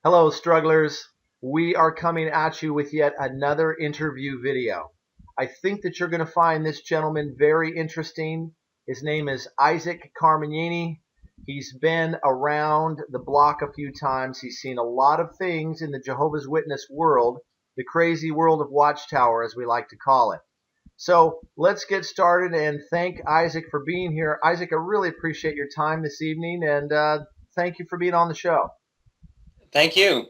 Hello, strugglers. We are coming at you with yet another interview video. I think that you're going to find this gentleman very interesting. His name is Isaac Carmignani. He's been around the block a few times. He's seen a lot of things in the Jehovah's Witness world, the crazy world of Watchtower, as we like to call it. So let's get started and thank Isaac for being here. Isaac, I really appreciate your time this evening, and thank you for being on the show. Thank you.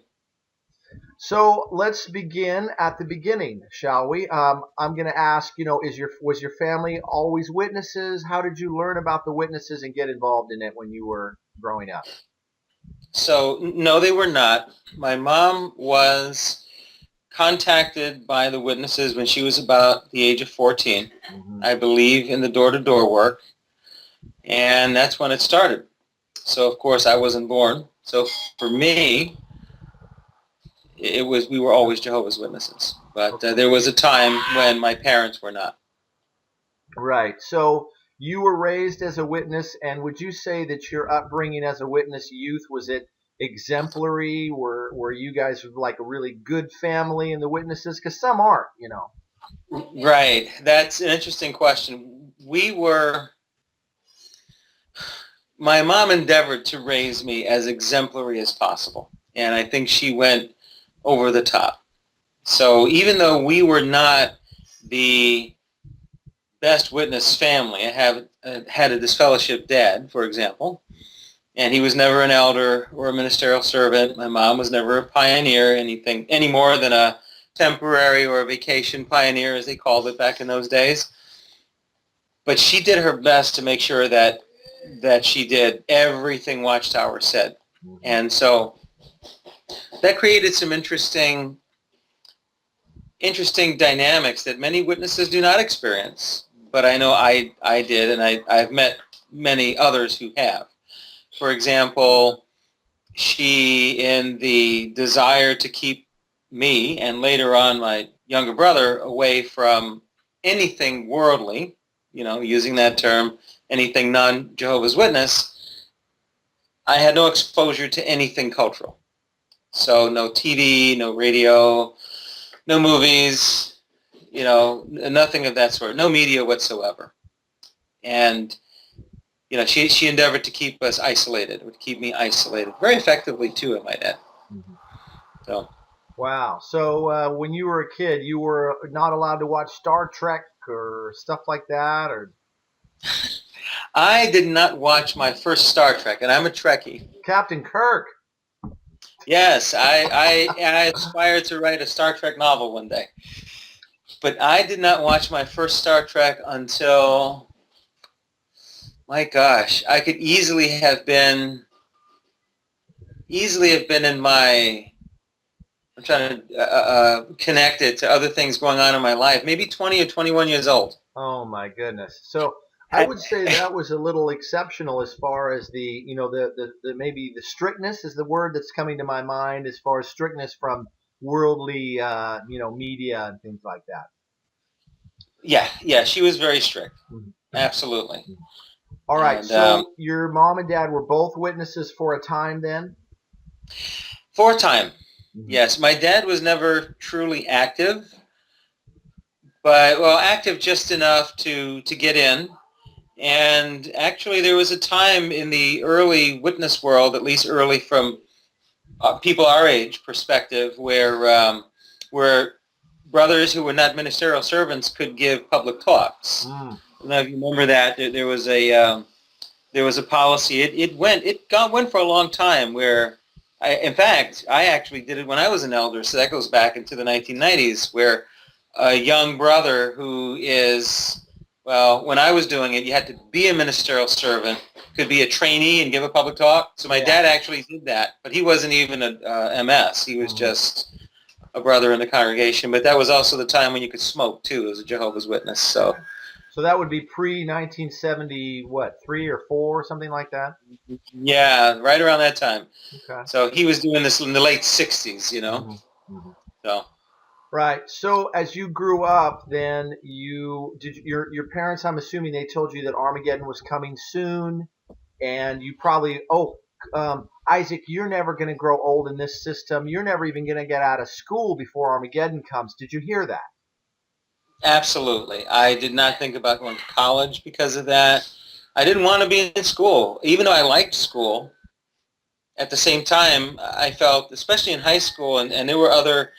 So let's begin at the beginning, shall we? I'm going to ask, was your family always witnesses? How did you learn about the witnesses and get involved in it when you were growing up? So, no, they were not. My mom was contacted by the witnesses when she was about the age of 14, I believe, in the door-to-door work, and that's when it started. So, of course, I wasn't born. So, for me, we were always Jehovah's Witnesses. But there was a time when my parents were not. Right. So you were raised as a witness, and would you say that your upbringing as a witness youth, was it exemplary? Were you guys like a really good family in the witnesses? Because some aren't. Right. That's an interesting question. My mom endeavored to raise me as exemplary as possible, and I think she went over the top. So even though we were not the best witness family, I had a disfellowshipped dad, for example, and he was never an elder or a ministerial servant. My mom was never a pioneer, any more than a temporary or a vacation pioneer, as they called it back in those days. But she did her best to make sure that she did everything Watchtower said. And so that created some interesting dynamics that many witnesses do not experience. But I know I did, and I've met many others who have. For example, she, in the desire to keep me and later on my younger brother away from anything worldly, using that term, anything non-Jehovah's Witness, I had no exposure to anything cultural. So no TV, no radio, no movies, nothing of that sort, no media whatsoever. And, she endeavored to keep us isolated, or to keep me isolated, very effectively too, I might add. So. Wow. So when you were a kid, you were not allowed to watch Star Trek or stuff like that, or? I did not watch my first Star Trek, and I'm a Trekkie. Captain Kirk. Yes, I aspired to write a Star Trek novel one day. But I did not watch my first Star Trek until, my gosh, I could easily have been in my, I'm trying to connect it to other things going on in my life, maybe 20 or 21 years old. Oh my goodness. So I would say that was a little exceptional as far as the maybe the strictness is the word that's coming to my mind, as far as strictness from worldly media and things like that. Yeah, she was very strict. Absolutely. All right. And, so your mom and dad were both witnesses for a time then? For a time. Yes. My dad was never truly active, but active just enough to get in. And actually, there was a time in the early witness world, at least early from people our age perspective, where brothers who were not ministerial servants could give public talks. Now, if you remember that, there was a policy. It went for a long time. Where, in fact, I actually did it when I was an elder. So that goes back into the 1990s, where a young brother who is, when I was doing it, you had to be a ministerial servant, could be a trainee and give a public talk. So my dad actually did that, but he wasn't even a MS. He was just a brother in the congregation. But that was also the time when you could smoke, too, as a Jehovah's Witness. So that would be pre-1970, what, 3 or 4 or something like that? Yeah, right around that time. Okay. So he was doing this in the late 60s, So. Right. So as you grew up, then your parents, I'm assuming they told you that Armageddon was coming soon, and you probably, Isaac, you're never going to grow old in this system. You're never even going to get out of school before Armageddon comes. Did you hear that? Absolutely. I did not think about going to college because of that. I didn't want to be in school, even though I liked school. At the same time, I felt, especially in high school, and there were other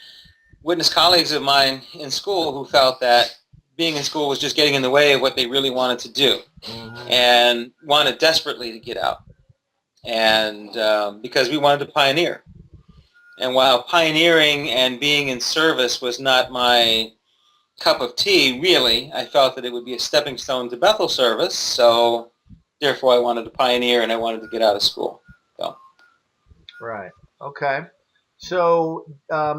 witness colleagues of mine in school who felt that being in school was just getting in the way of what they really wanted to do, and wanted desperately to get out. And because we wanted to pioneer. And while pioneering and being in service was not my cup of tea, really, I felt that it would be a stepping stone to Bethel service, so therefore I wanted to pioneer and I wanted to get out of school. So. Right. Okay. So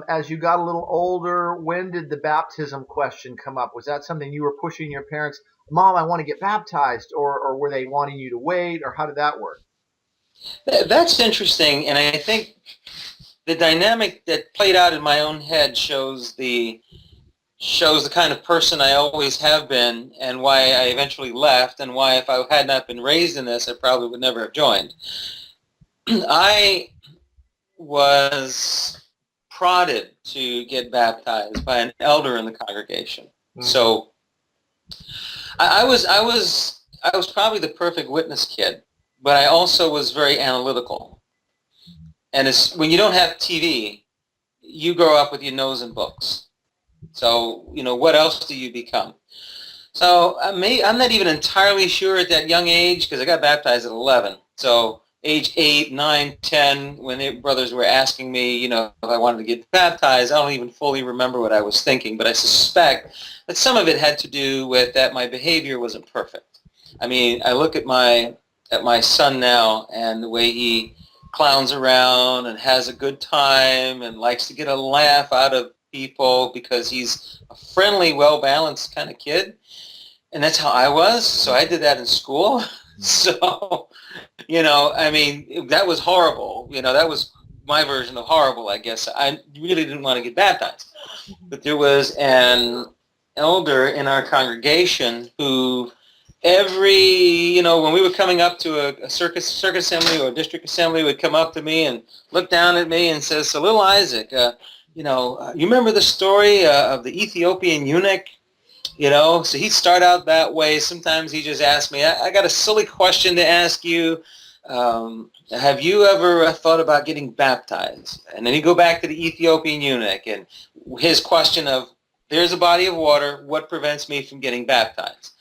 as you got a little older, when did the baptism question come up? Was that something you were pushing your parents, Mom, I want to get baptized, or were they wanting you to wait, or how did that work? That's interesting, and I think the dynamic that played out in my own head shows the kind of person I always have been, and why I eventually left, and why if I had not been raised in this, I probably would never have joined. I was prodded to get baptized by an elder in the congregation. So I was probably the perfect witness kid, but I also was very analytical. And when you don't have TV, you grow up with your nose in books. So, what else do you become? So I'm not even entirely sure at that young age, because I got baptized at 11. So age 8, 9, 10, when their brothers were asking me, if I wanted to get baptized, I don't even fully remember what I was thinking, but I suspect that some of it had to do with that my behavior wasn't perfect. I mean, I look at my son now and the way he clowns around and has a good time and likes to get a laugh out of people because he's a friendly, well-balanced kind of kid. And that's how I was. So I did that in school. So, I mean, that was horrible. That was my version of horrible, I guess. I really didn't want to get baptized. But there was an elder in our congregation who when we were coming up to a circuit assembly or a district assembly, would come up to me and look down at me and says, "So little Isaac, you remember the story of the Ethiopian eunuch?" So he'd start out that way. Sometimes he just asked me, I got a silly question to ask you. Have you ever thought about getting baptized? And then he'd go back to the Ethiopian eunuch and his question of, there's a body of water, what prevents me from getting baptized?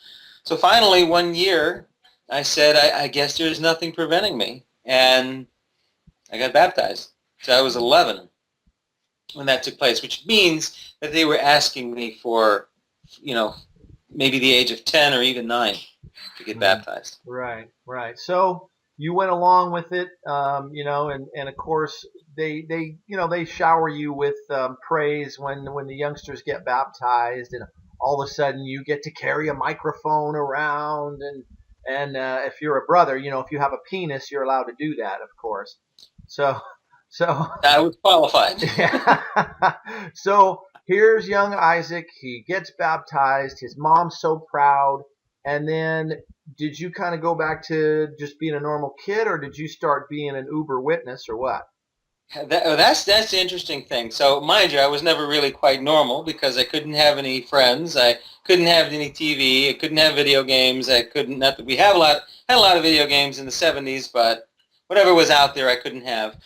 So finally, one year, I said, I guess there's nothing preventing me. And I got baptized. So I was 11 when that took place, which means that they were asking me for, maybe the age of 10 or even 9 to get baptized. Right. So you went along with it, and of course they shower you with praise when the youngsters get baptized, and all of a sudden you get to carry a microphone around, and if you're a brother, if you have a penis, you're allowed to do that, of course. So I was qualified. Yeah. So here's young Isaac. He gets baptized. His mom's so proud. And then did you kind of go back to just being a normal kid, or did you start being an Uber witness, or what? That's the interesting thing. So mind you, I was never really quite normal because I couldn't have any friends. I couldn't have any TV. I couldn't have video games. We had a lot of video games in the 70s, but whatever was out there I couldn't have.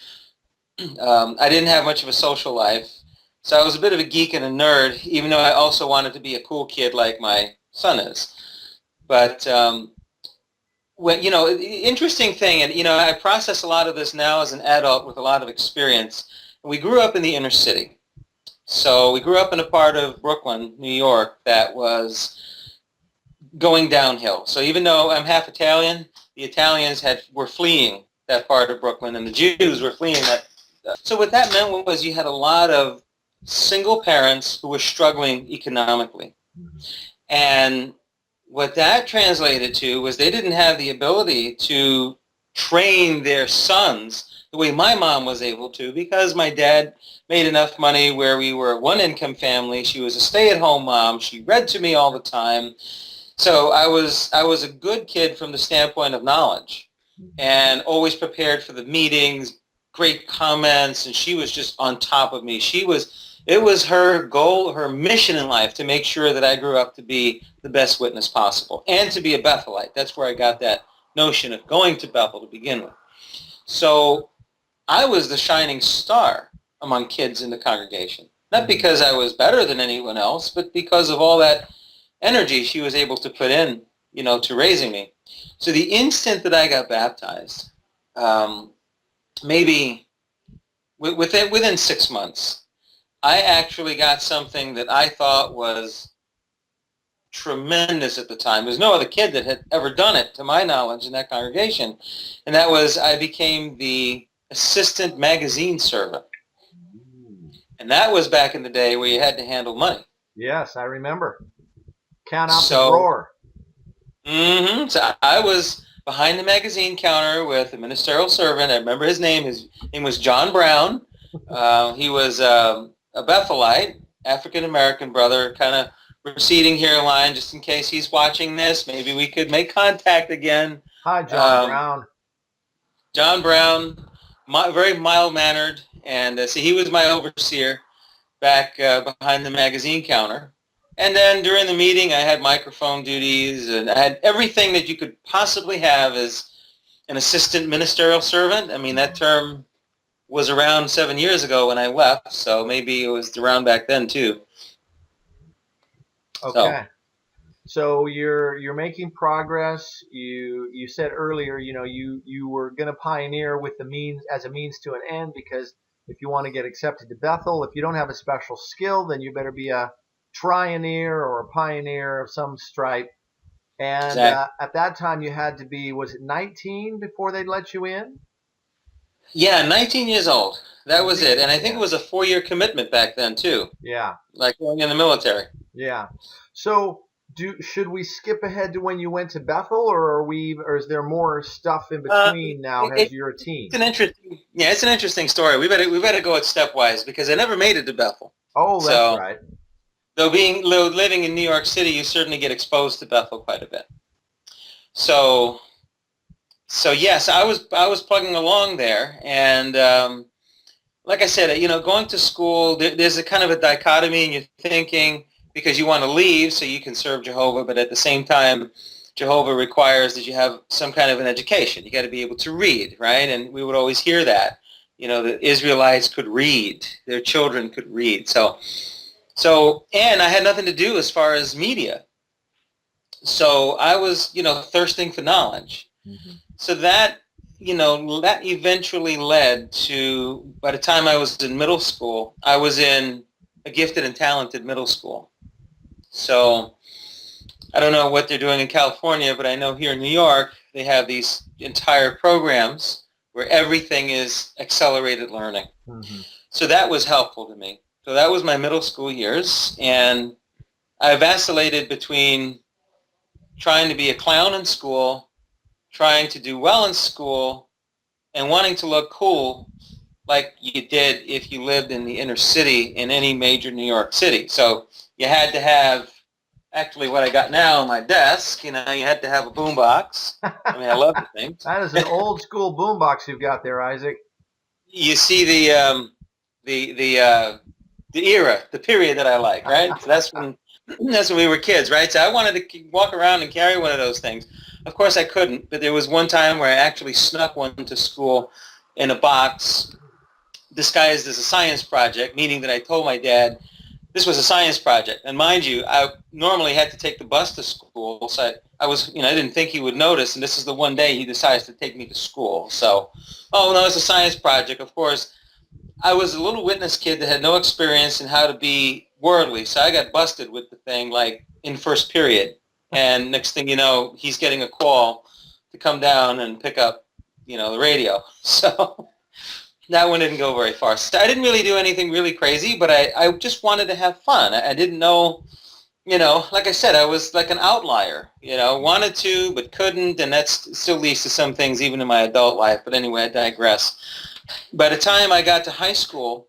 I didn't have much of a social life. So I was a bit of a geek and a nerd, even though I also wanted to be a cool kid like my son is. But interesting thing, and I process a lot of this now as an adult with a lot of experience. We grew up in the inner city. So we grew up in a part of Brooklyn, New York, that was going downhill. So even though I'm half Italian, the Italians were fleeing that part of Brooklyn, and the Jews were fleeing that. So what that meant was you had a lot of single parents who were struggling economically. And what that translated to was they didn't have the ability to train their sons the way my mom was able to, because my dad made enough money where we were a one-income family. She was a stay-at-home mom. She read to me all the time. So I was a good kid from the standpoint of knowledge. and always prepared for the meetings, great comments, and she was just on top of me. It was her goal, her mission in life to make sure that I grew up to be the best witness possible and to be a Bethelite. That's where I got that notion of going to Bethel to begin with. So I was the shining star among kids in the congregation, not because I was better than anyone else, but because of all that energy she was able to put in, to raising me. So the instant that I got baptized, maybe within 6 months, I actually got something that I thought was tremendous at the time. There's no other kid that had ever done it, to my knowledge, in that congregation. And that was I became the assistant magazine server. And that was back in the day where you had to handle money. Yes, I remember. Count out the drawer. So I was behind the magazine counter with a ministerial servant. I remember his name. His name was John Brown. He was a Bethelite, African-American brother, kind of receding hairline, just in case he's watching this. Maybe we could make contact again. Hi, John Brown. John Brown, very mild-mannered, and so he was my overseer back behind the magazine counter. And then during the meeting, I had microphone duties, and I had everything that you could possibly have as an assistant ministerial servant. I mean, that term was around 7 years ago when I left, so maybe it was around back then too. Okay. So you're making progress. You said earlier, you were going to pioneer with the means as a means to an end, because if you want to get accepted to Bethel, if you don't have a special skill, then you better be a trioneer or a pioneer of some stripe. And exactly. At that time, you had to be, was it 19 before they'd let you in? Yeah, 19 years old. That was it. And I think it was a 4-year commitment back then too. Yeah. Like going in the military. Yeah. So should we skip ahead to when you went to Bethel, or is there more stuff in between now as you're a teen? It's an interesting story. We better go it stepwise, because I never made it to Bethel. Oh, that's right. Though living in New York City, you certainly get exposed to Bethel quite a bit. So yes, I was plugging along there, and like I said, going to school, there's a kind of a dichotomy in your thinking, because you want to leave so you can serve Jehovah, but at the same time, Jehovah requires that you have some kind of an education. You got to be able to read, right? And we would always hear that, the Israelites could read, their children could read. So, and I had nothing to do as far as media. So I was, thirsting for knowledge. Mm-hmm. So that eventually led to, by the time I was in middle school, I was in a gifted and talented middle school. So I don't know what they're doing in California, but I know here in New York, they have these entire programs where everything is accelerated learning. Mm-hmm. So that was helpful to me. So that was my middle school years, and I vacillated between trying to be a clown in school, trying to do well in school, and wanting to look cool like you did if you lived in the inner city in any major New York city. So you had to have, actually what I got now on my desk, you had to have a boombox. I mean, I love the thing. That is an old school boombox you've got there, Isaac. You see the era, the period that I like, right? So that's when we were kids, right? So I wanted to walk around and carry one of those things. Of course I couldn't, but there was one time where I actually snuck one to school in a box disguised as a science project, meaning that I told my dad this was a science project. And mind you, I normally had to take the bus to school, so I was, I didn't think he would notice, and this is the one day he decides to take me to school. So, oh no, it's a science project. Of course, I was a little witness kid that had no experience in how to be worldly, so I got busted with the thing like in first period. And next thing you know, he's getting a call to come down and pick up, the radio. So that one didn't go very far. So I didn't really do anything really crazy, but I just wanted to have fun. I didn't know, like I said, I was like an outlier, wanted to but couldn't, and that still leads to some things even in my adult life. But anyway, I digress. By the time I got to high school,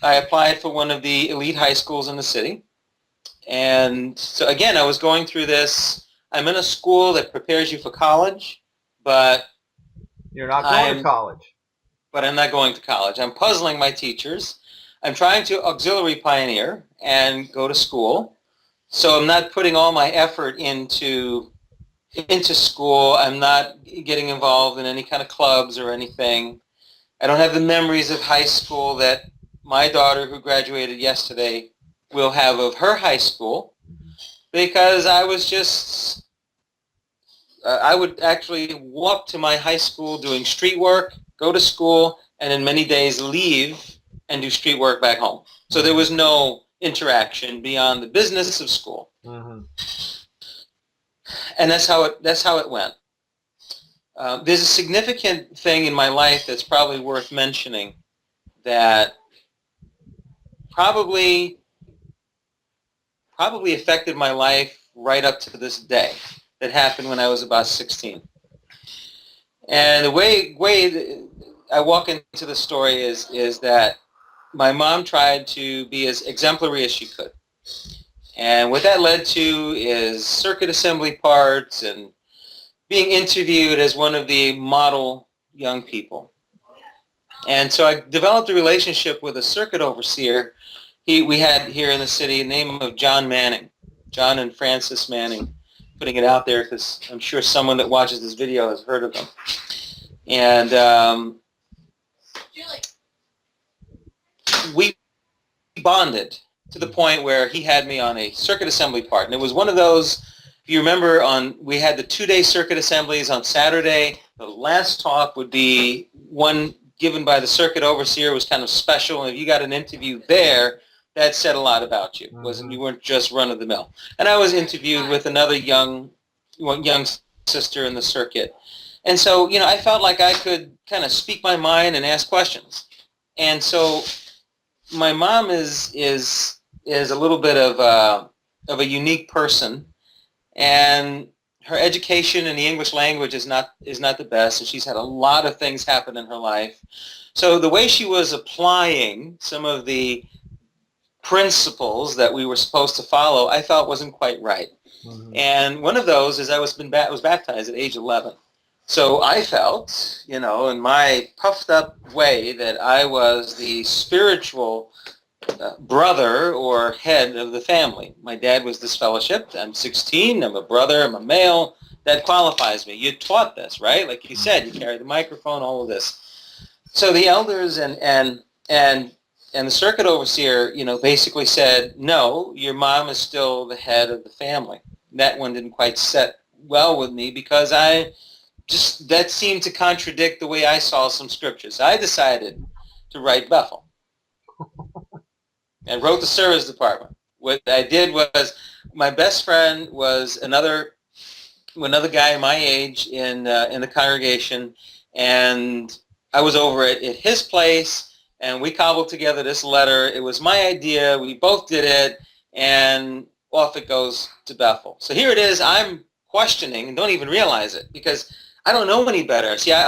I applied for one of the elite high schools in the city. And so again, I was going through this. I'm in a school that prepares you for college, but You're not going to college. But I'm not going to college. I'm puzzling my teachers. I'm trying to auxiliary pioneer and go to school. So I'm not putting all my effort into school. I'm not getting involved in any kind of clubs or anything. I don't have the memories of high school that my daughter, who graduated yesterday, will have of her high school, because I was just, I would actually walk to my high school doing street work, go to school, and in many days leave and do street work back home. So there was no interaction beyond the business of school. Mm-hmm. And that's how it went. There's a significant thing in my life that's probably worth mentioning that probably affected my life right up to this day. That happened when I was about 16. And the way I walk into the story is that my mom tried to be as exemplary as she could. And what that led to is circuit assembly parts and being interviewed as one of the model young people. And so I developed a relationship with a circuit overseer we had here in the city, the name of John Manning, John and Francis Manning, putting it out there because I'm sure someone that watches this video has heard of them. And we bonded to the point where he had me on a circuit assembly part. And it was one of those, if you remember, we had the 2-day circuit assemblies on Saturday. The last talk would be one given by the circuit overseer. It was kind of special. And if you got an interview there, that said a lot about you. You weren't just run-of-the-mill. And I was interviewed with another young sister in the circuit. And so, I felt like I could kind of speak my mind and ask questions. And so my mom is a little bit of a unique person, and her education in the English language is not the best, and she's had a lot of things happen in her life. So the way she was applying some of the principles that we were supposed to follow, I felt wasn't quite right. Mm-hmm. And one of those is I was baptized at age 11. So I felt, in my puffed up way, that I was the spiritual brother or head of the family. My dad was disfellowshipped. I'm 16. I'm a brother. I'm a male. That qualifies me. You taught this, right? Like you said, you carry the microphone, all of this. So the elders and the circuit overseer, basically said, no, your mom is still the head of the family. That one didn't quite set well with me because that seemed to contradict the way I saw some scriptures. I decided to write Bethel and wrote the service department. What I did was, my best friend was another guy my age in the congregation, and I was over at his place, and we cobbled together this letter. It was my idea. We both did it, and off it goes to Bethel. So here it is. I'm questioning and don't even realize it because I don't know any better. See, I'm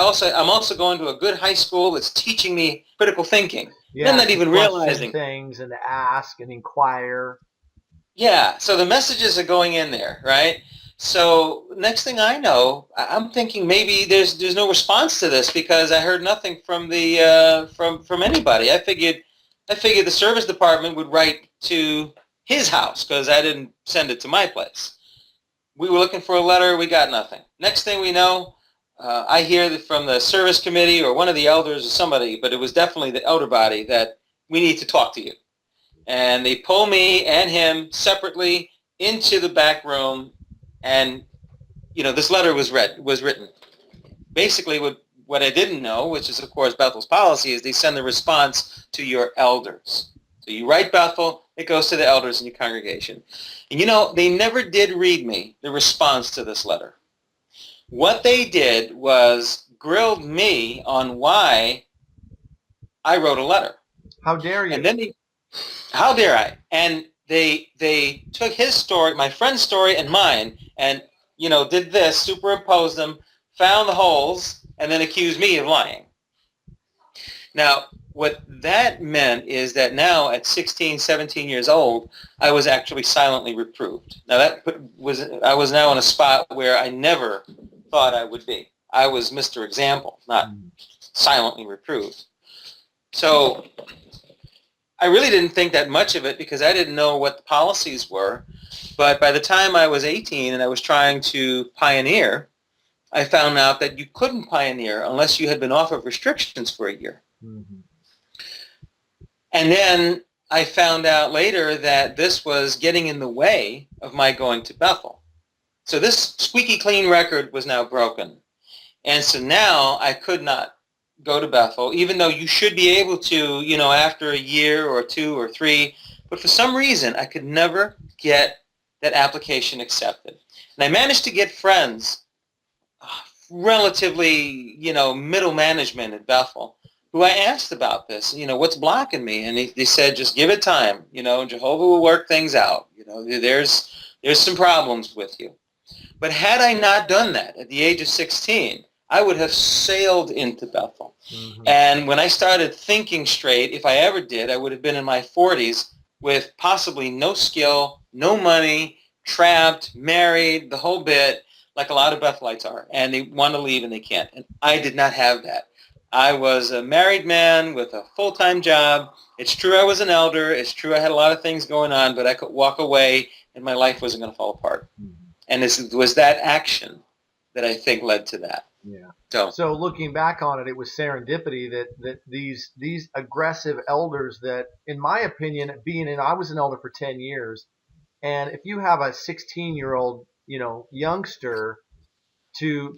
also going to a good high school that's teaching me critical thinking. Yeah, I'm not even realizing things and to ask and inquire. Yeah, so the messages are going in there, right? So next thing I know, I'm thinking maybe there's no response to this because I heard nothing from the from anybody. I figured the service department would write to his house because I didn't send it to my place. We were looking for a letter. We got nothing. Next thing we know, I hear that from the service committee or one of the elders or somebody, but it was definitely the elder body, that we need to talk to you. And they pull me and him separately into the back room, and this letter was written. Basically, what I didn't know, which is of course Bethel's policy, is they send the response to your elders. So you write Bethel, it goes to the elders in your congregation. And they never did read me the response to this letter. What they did was grilled me on why I wrote a letter. How dare you? And then how dare I? And they took his story, my friend's story, and mine, and did this, superimposed them, found the holes, and then accused me of lying. Now, what that meant is that now at 16, 17 years old, I was actually silently reproved. Now I was now in a spot where I never thought I would be. I was Mr. Example, not silently reproved. So I really didn't think that much of it because I didn't know what the policies were. But by the time I was 18 and I was trying to pioneer, I found out that you couldn't pioneer unless you had been off of restrictions for a year. Mm-hmm. And then I found out later that this was getting in the way of my going to Bethel. So this squeaky clean record was now broken. And so now I could not go to Bethel, even though you should be able to, you know, after a year or 2 or 3. But for some reason, I could never get that application accepted. And I managed to get friends, relatively, you know, middle management at Bethel, who I asked about this, you know, what's blocking me? And they said, just give it time. You know, Jehovah will work things out. You know, there's some problems with you. But had I not done that at the age of 16, I would have sailed into Bethel. Mm-hmm. And when I started thinking straight, if I ever did, I would have been in my 40s with possibly no skill, no money, trapped, married, the whole bit, like a lot of Bethelites are. And they want to leave and they can't. And I did not have that. I was a married man with a full-time job. It's true I was an elder. It's true I had a lot of things going on, but I could walk away and my life wasn't going to fall apart. Mm-hmm. And it was that action that I think led to that. Yeah. So looking back on it, it was serendipity that these aggressive elders that, in my opinion, I was an elder for 10 years, and if you have a 16-year-old, you know, youngster to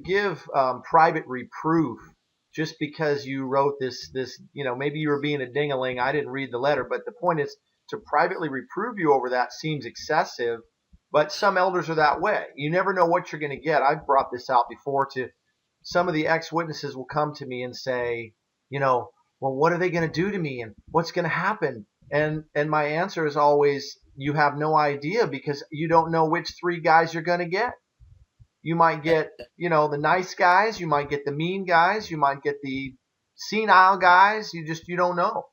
give private reproof just because you wrote this, you know, maybe you were being a ding-a-ling, I didn't read the letter, but the point is to privately reprove you over that seems excessive. But some elders are that way. You never know what you're going to get. I've brought this out before to some of the ex-witnesses will come to me and say, you know, well, what are they going to do to me and what's going to happen? And my answer is always, you have no idea because you don't know which 3 guys you're going to get. You might get, you know, the nice guys. You might get the mean guys. You might get the senile guys. You don't know.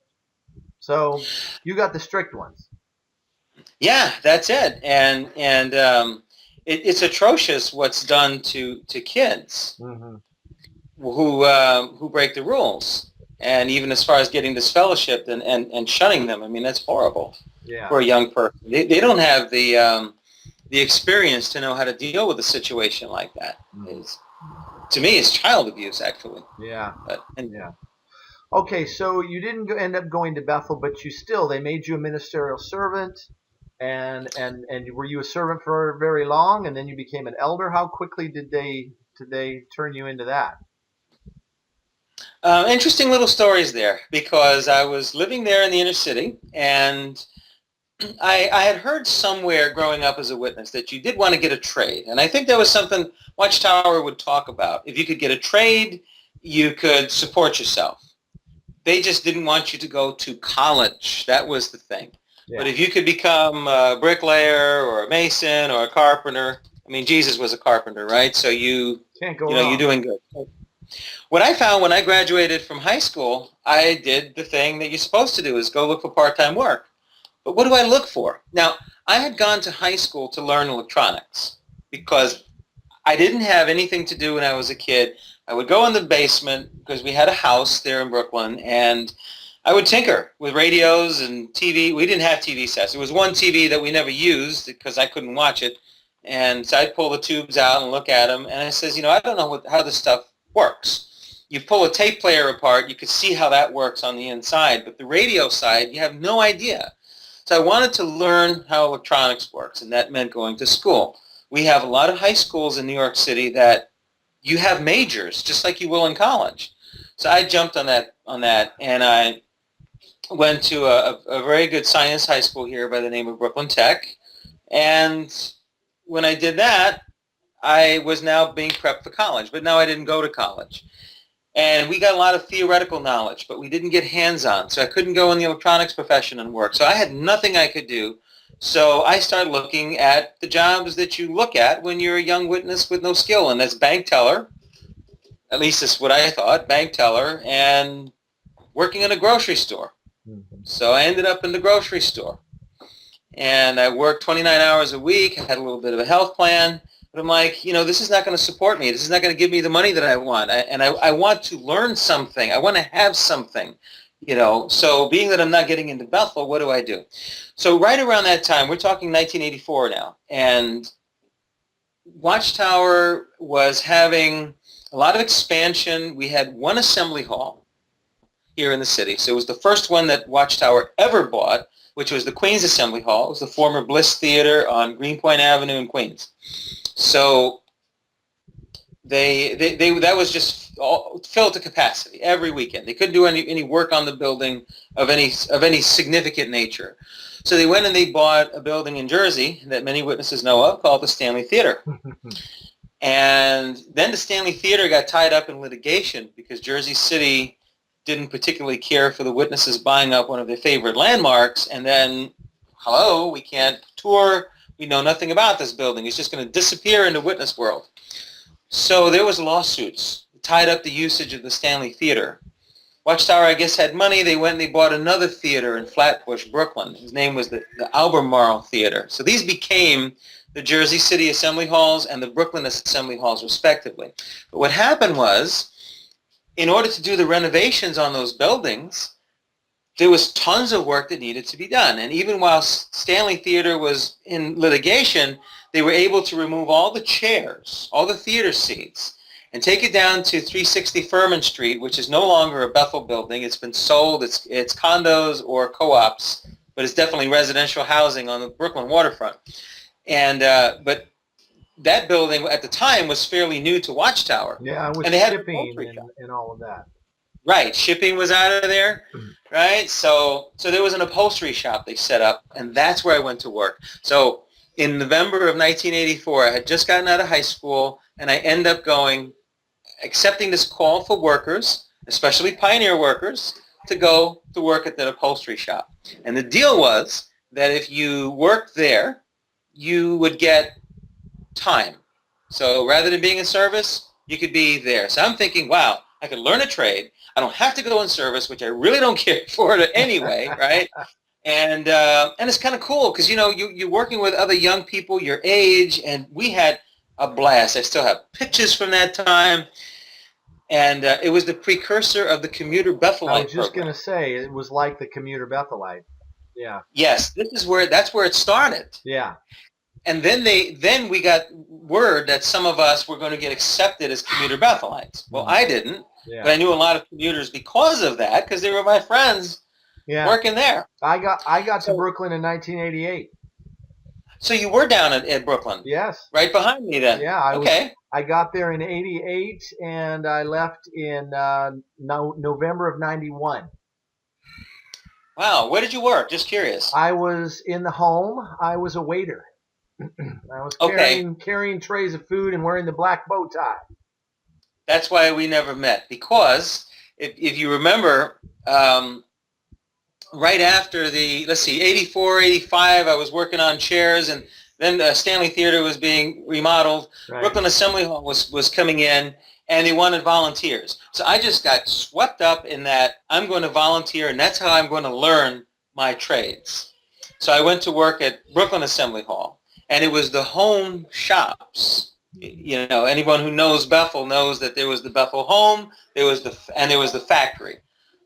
So you got the strict ones. Yeah, that's it, and it's atrocious what's done to kids mm-hmm. who break the rules, and even as far as getting disfellowshipped and shunning them. I mean, that's horrible for a young person. They don't have the experience to know how to deal with a situation like that. Mm-hmm. To me, it's child abuse, actually. Yeah. Okay, so you didn't end up going to Bethel, but they made you a ministerial servant. And were you a servant for very long, and then you became an elder? How quickly did they turn you into that? Interesting little stories there, because I was living there in the inner city, and I had heard somewhere growing up as a witness that you did want to get a trade, and I think that was something Watchtower would talk about. If you could get a trade, you could support yourself. They just didn't want you to go to college. That was the thing. Yeah. But if you could become a bricklayer or a mason or a carpenter, I mean, Jesus was a carpenter, right? So you're doing good. What I found when I graduated from high school, I did the thing that you're supposed to do, is go look for part-time work. But what do I look for? Now, I had gone to high school to learn electronics because I didn't have anything to do when I was a kid. I would go in the basement because we had a house there in Brooklyn, and I would tinker with radios and TV. We didn't have TV sets. There was one TV that we never used because I couldn't watch it. And so I'd pull the tubes out and look at them. And I says, you know, I don't know how this stuff works. You pull a tape player apart, you could see how that works on the inside. But the radio side, you have no idea. So I wanted to learn how electronics works, and that meant going to school. We have a lot of high schools in New York City that you have majors, just like you will in college. So I jumped on that, and I went to a very good science high school here by the name of Brooklyn Tech. And when I did that, I was now being prepped for college. But now I didn't go to college. And we got a lot of theoretical knowledge, but we didn't get hands-on. So I couldn't go in the electronics profession and work. So I had nothing I could do. So I started looking at the jobs that you look at when you're a young witness with no skill, and that's bank teller. At least that's what I thought, bank teller, and working in a grocery store. Mm-hmm. So I ended up in the grocery store. And I worked 29 hours a week. I had a little bit of a health plan. But I'm like, this is not going to support me. This is not going to give me the money that I want. I want to learn something. I want to have something, So being that I'm not getting into Bethel, what do I do? So right around that time, we're talking 1984 now, and Watchtower was having a lot of expansion. We had one assembly hall here in the city. So it was the first one that Watchtower ever bought, which was the Queens Assembly Hall. It was the former Bliss Theater on Greenpoint Avenue in Queens. So that was just all filled to capacity every weekend. They couldn't do any work on the building of any significant nature. So they went and they bought a building in Jersey that many witnesses know of called the Stanley Theater. And then the Stanley Theater got tied up in litigation because Jersey City didn't particularly care for the witnesses buying up one of their favorite landmarks. And then, hello, we can't tour. We know nothing about this building. It's just going to disappear into witness world. So there was lawsuits tied up the usage of the Stanley Theater. Watchtower, I guess, had money. They went and they bought another theater in Flatbush, Brooklyn. His name was the Albemarle Theater. So these became the Jersey City Assembly Halls and the Brooklyn Assembly Halls, respectively. But what happened was, in order to do the renovations on those buildings, there was tons of work that needed to be done. And even while Stanley Theater was in litigation, they were able to remove all the chairs, all the theater seats, and take it down to 360 Furman Street, which is no longer a Bethel building. It's been sold. It's condos or co-ops, but it's definitely residential housing on the Brooklyn waterfront. And but that building at the time was fairly new to Watchtower. Yeah, with and they had shipping and all of that. Right, shipping was out of there, right? So there was an upholstery shop they set up, and that's where I went to work. So in November of 1984, I had just gotten out of high school, and I ended up accepting this call for workers, especially pioneer workers, to go to work at that upholstery shop. And the deal was that if you worked there, you would get time. So rather than being in service, you could be there. So I'm thinking, wow, I could learn a trade. I don't have to go in service, which I really don't care for it anyway, right? And it's kind of cool because, you're working with other young people your age, and we had a blast. I still have pictures from that time. And it was the precursor of the Commuter Bethelite I was just program. going to say, it was like the Commuter Bethelite. Yeah. Yes, that's where it started. Yeah. And then we got word that some of us were going to get accepted as Commuter Bethelites. Well, I didn't, but I knew a lot of commuters because of that, because they were my friends working there. I got to Brooklyn in 1988. So you were down at Brooklyn? Yes. Right behind me then? Yeah. I got there in 88, and I left in November of 91. Wow. Where did you work? Just curious. I was in the home. I was a waiter. I was carrying trays of food and wearing the black bow tie. That's why we never met, because if you remember, right after 84, 85, I was working on chairs, and then the Stanley Theater was being remodeled. Right. Brooklyn Assembly Hall was coming in, and they wanted volunteers. So I just got swept up in that I'm going to volunteer, and that's how I'm going to learn my trades. So I went to work at Brooklyn Assembly Hall. And it was the home shops. Anyone who knows Bethel knows that there was the Bethel home, there was the factory.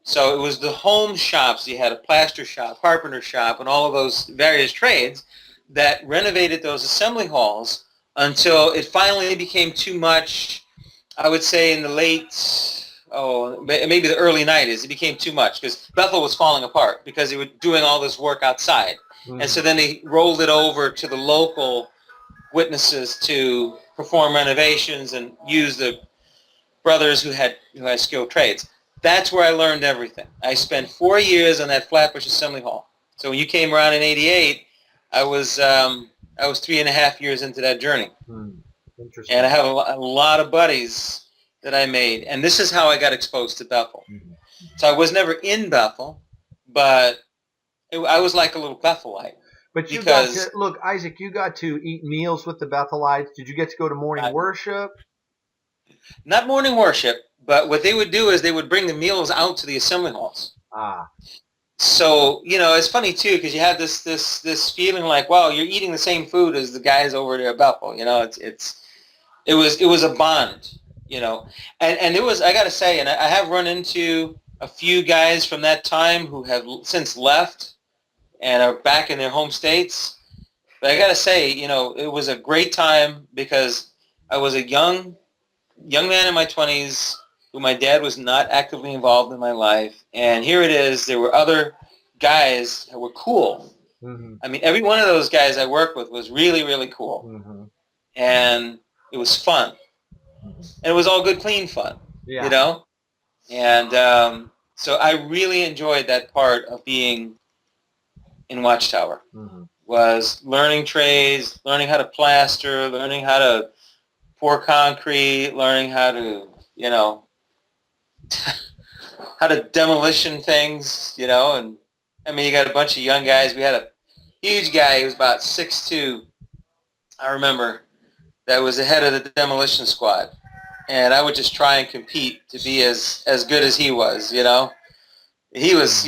So it was the home shops. You had a plaster shop, carpenter shop, and all of those various trades that renovated those assembly halls until it finally became too much. I would say in the maybe the early 90s, it became too much because Bethel was falling apart because they were doing all this work outside. And so then they rolled it over to the local witnesses to perform renovations and use the brothers who had skilled trades. That's where I learned everything. I spent 4 years on that Flatbush Assembly Hall. So when you came around in 88, I was 3.5 years into that journey. Interesting. And I have a lot of buddies that I made. And this is how I got exposed to Bethel. So I was never in Bethel, but I was like a little Bethelite. But you got to, look, Isaac, you got to eat meals with the Bethelites. Did you get to go to morning worship? Not morning worship, but what they would do is they would bring the meals out to the assembly halls. So, it's funny too, because you have this feeling like, wow, you're eating the same food as the guys over there at Bethel. It was a bond, and it was, I got to say, and I have run into a few guys from that time who have since left and are back in their home states. But I got to say, it was a great time because I was a young man in my 20s who my dad was not actively involved in my life. And here it is. There were other guys that were cool. Mm-hmm. I mean, every one of those guys I worked with was really, really cool. Mm-hmm. And it was fun. And it was all good, clean fun, Yeah. And so I really enjoyed that part of being in Watchtower. Mm-hmm. Was learning trades, learning how to plaster, learning how to pour concrete, learning how to, how to demolition things, and I mean, you got a bunch of young guys. We had a huge guy, he was about 6'2", I remember, that was the head of the demolition squad. And I would just try and compete to be as good as he was, He was,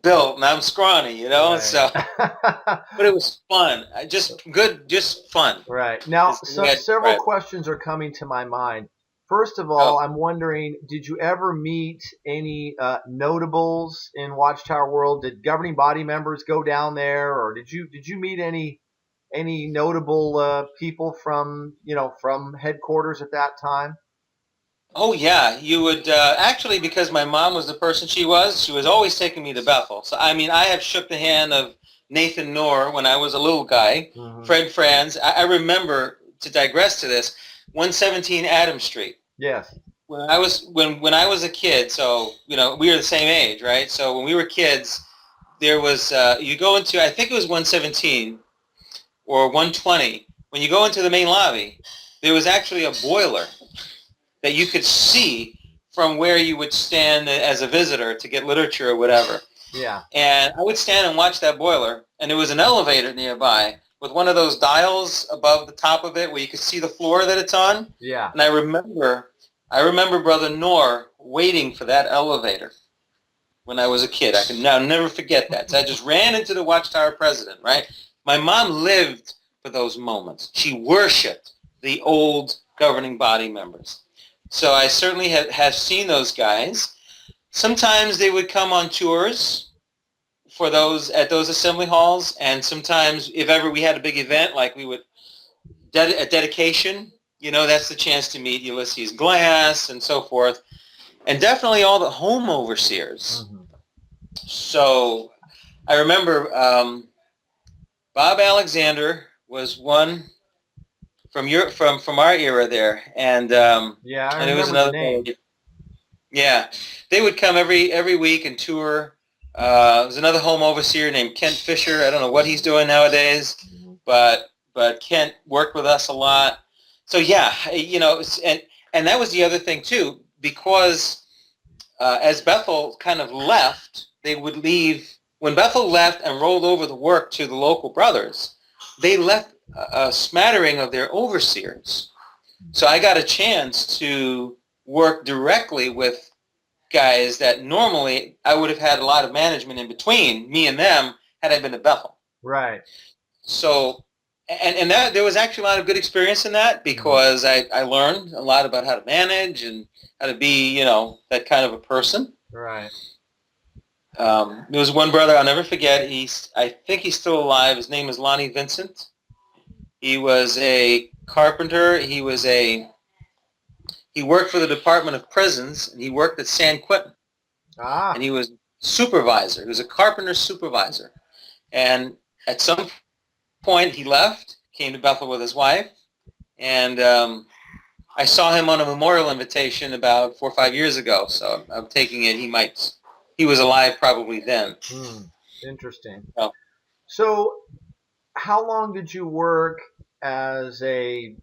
built, and I'm scrawny, Right. so, but it was fun. Just fun. Right. Now, several questions are coming to my mind. First of all, I'm wondering, did you ever meet any notables in Watchtower World? Did governing body members go down there, or did you meet any notable people from from headquarters at that time? Oh yeah, you would actually, because my mom was the person she was always taking me to Bethel. So I mean, I have shook the hand of Nathan Knorr when I was a little guy, Mm-hmm. Fred Franz. I remember, to digress to this, 117 Adams Street. Yes. When I was a kid, so we were the same age, right? So when we were kids, there was you go into, I think it was 117 or 120. When you go into the main lobby, there was actually a boiler that you could see from where you would stand as a visitor to get literature or whatever. Yeah. And I would stand and watch that boiler, and there was an elevator nearby with one of those dials above the top of it where you could see the floor that it's on. Yeah. And I remember Brother Knorr waiting for that elevator when I was a kid. I can now never forget that. So I just ran into the Watchtower president, right? My mom lived for those moments. She worshipped the old governing body members. So I certainly have seen those guys. Sometimes they would come on tours for those at those assembly halls, and sometimes if ever we had a big event, like we would a dedication, that's the chance to meet Ulysses Glass and so forth, and definitely all the home overseers. Mm-hmm. So I remember Bob Alexander was one from our era there, and yeah, I and it was remember another the name. Yeah, they would come every week and tour. There's another home overseer named Kent Fisher. I don't know what he's doing nowadays, Mm-hmm. but Kent worked with us a lot. So yeah, and that was the other thing too, because as Bethel kind of left, they would leave. When Bethel left and rolled over the work to the local brothers, they left a smattering of their overseers. So I got a chance to work directly with guys that normally I would have had a lot of management in between me and them had I been at Bethel. Right. So, and that there was actually a lot of good experience in that, because I learned a lot about how to manage and how to be, that kind of a person. Right. There was one brother I'll never forget. I think he's still alive. His name is Lonnie Vincent. He was a carpenter. He worked for the Department of Prisons, and he worked at San Quentin. Ah. And he was supervisor. He was a carpenter supervisor. And at some point, he left, came to Bethel with his wife, and I saw him on a memorial invitation about 4 or 5 years ago. So I'm taking it he was alive probably then. Interesting. Oh. So how long did you work as a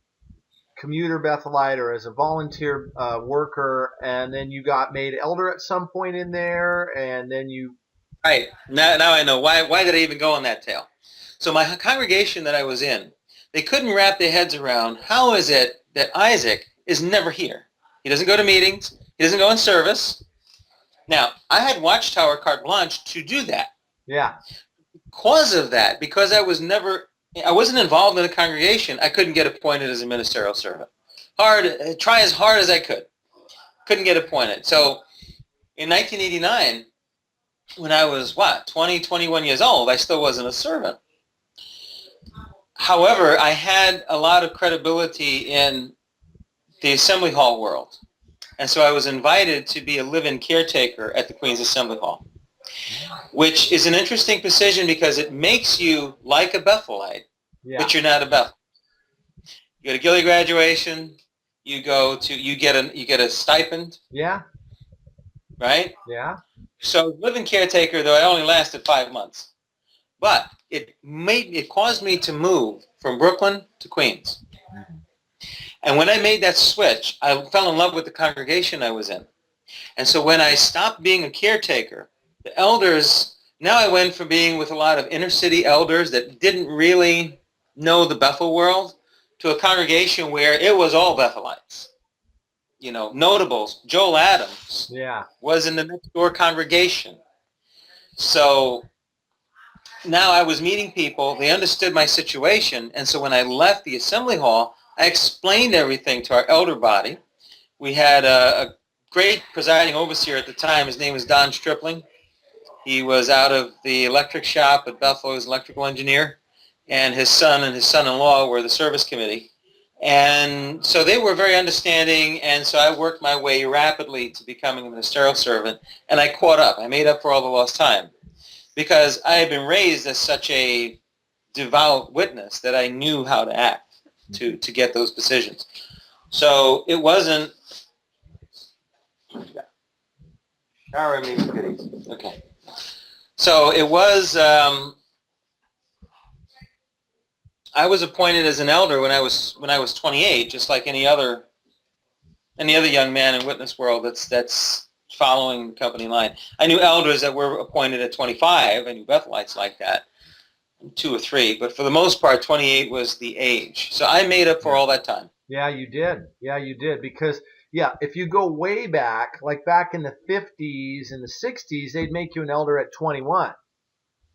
commuter Bethelite or as a volunteer worker, and then you got made elder at some point in there, and then you... Right. Now I know. Why did I even go on that tale? So my congregation that I was in, they couldn't wrap their heads around, how is it that Isaac is never here? He doesn't go to meetings. He doesn't go in service. Now, I had Watchtower carte blanche to do that. Yeah. Because of that, because I wasn't involved in the congregation, I couldn't get appointed as a ministerial servant. Try as hard as I could. Couldn't get appointed. So in 1989, when I was, 20, 21 years old, I still wasn't a servant. However, I had a lot of credibility in the Assembly Hall world. And so I was invited to be a live-in caretaker at the Queen's Assembly Hall, which is an interesting position because it makes you like a Bethelite, but you're not a Bethel. You go to Gilly graduation, you get a stipend. Yeah. Right? Yeah. So live-in caretaker, though, I only lasted 5 months. But it caused me to move from Brooklyn to Queens. And when I made that switch, I fell in love with the congregation I was in. And so when I stopped being a caretaker, the elders, now I went from being with a lot of inner city elders that didn't really know the Bethel world to a congregation where it was all Bethelites. You know, notables. Joel Adams was in the next door congregation. So now I was meeting people. They understood my situation. And so when I left the assembly hall, I explained everything to our elder body. We had a great presiding overseer at the time. His name was Don Stripling. He was out of the electric shop at Bethel. He was an electrical engineer. And his son and his son-in-law were the service committee. And so they were very understanding, and so I worked my way rapidly to becoming a ministerial servant, and I caught up. I made up for all the lost time because I had been raised as such a devout witness that I knew how to act to get those positions. So it wasn't... Shower me with goodies. Okay. So it was... I was appointed as an elder when I was 28, just like any other young man in witness world that's following the company line. I knew elders that were appointed at 25. I knew Bethelites like that, 2 or 3, but for the most part, 28 was the age. So I made up for all that time. Yeah, you did. Yeah, you did. Because if you go way back, like back in the 50s and the 60s, they'd make you an elder at 21.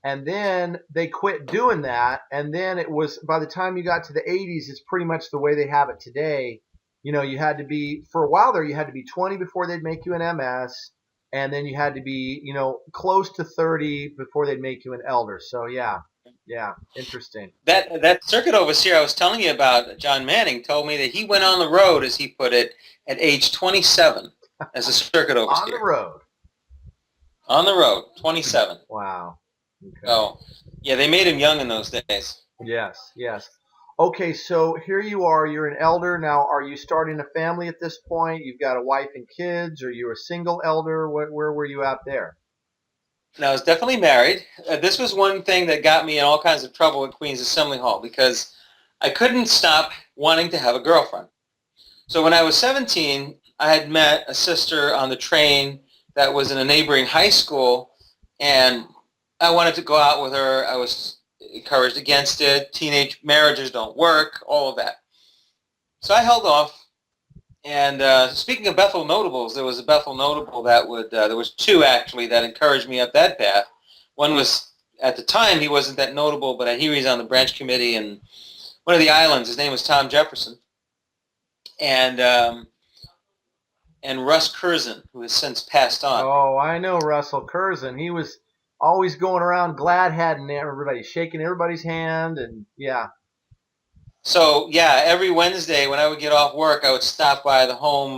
And then they quit doing that. And then it was, by the time you got to the 80s, it's pretty much the way they have it today. You know, you had to be, for a while there, you had to be 20 before they'd make you an MS. And then you had to be, close to 30 before they'd make you an elder. So, yeah, interesting. That circuit overseer I was telling you about, John Manning, told me that he went on the road, as he put it, at age 27 as a circuit overseer. On the road, 27. Wow. Okay. So, yeah, they made him young in those days. Yes. Okay, so here you are. You're an elder. Now, are you starting a family at this point? You've got a wife and kids? Are you a single elder? Where were you out there? No, I was definitely married. This was one thing that got me in all kinds of trouble at Queen's Assembly Hall because I couldn't stop wanting to have a girlfriend. So when I was 17, I had met a sister on the train that was in a neighboring high school, and I wanted to go out with her. I was encouraged against it. Teenage marriages don't work, all of that. So I held off. And speaking of Bethel notables, there was a Bethel notable that there was 2 actually that encouraged me up that path. One was, at the time, he wasn't that notable, but he was on the branch committee in one of the islands. His name was Tom Jefferson. And Russ Curzon, who has since passed on. Oh, I know Russell Curzon. He was always going around glad-handing everybody, shaking everybody's hand, and yeah. So, every Wednesday when I would get off work, I would stop by the home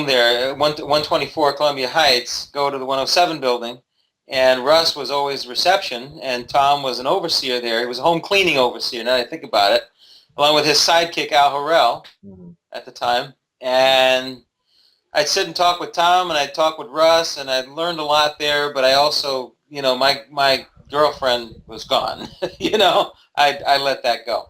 there, 124 Columbia Heights, go to the 107 building, and Russ was always reception, and Tom was an overseer there. He was a home cleaning overseer, now that I think about it, along with his sidekick, Al Harrell, at the time. And I'd sit and talk with Tom, and I'd talk with Russ, and I learned a lot there, but I also, my girlfriend was gone. I let that go.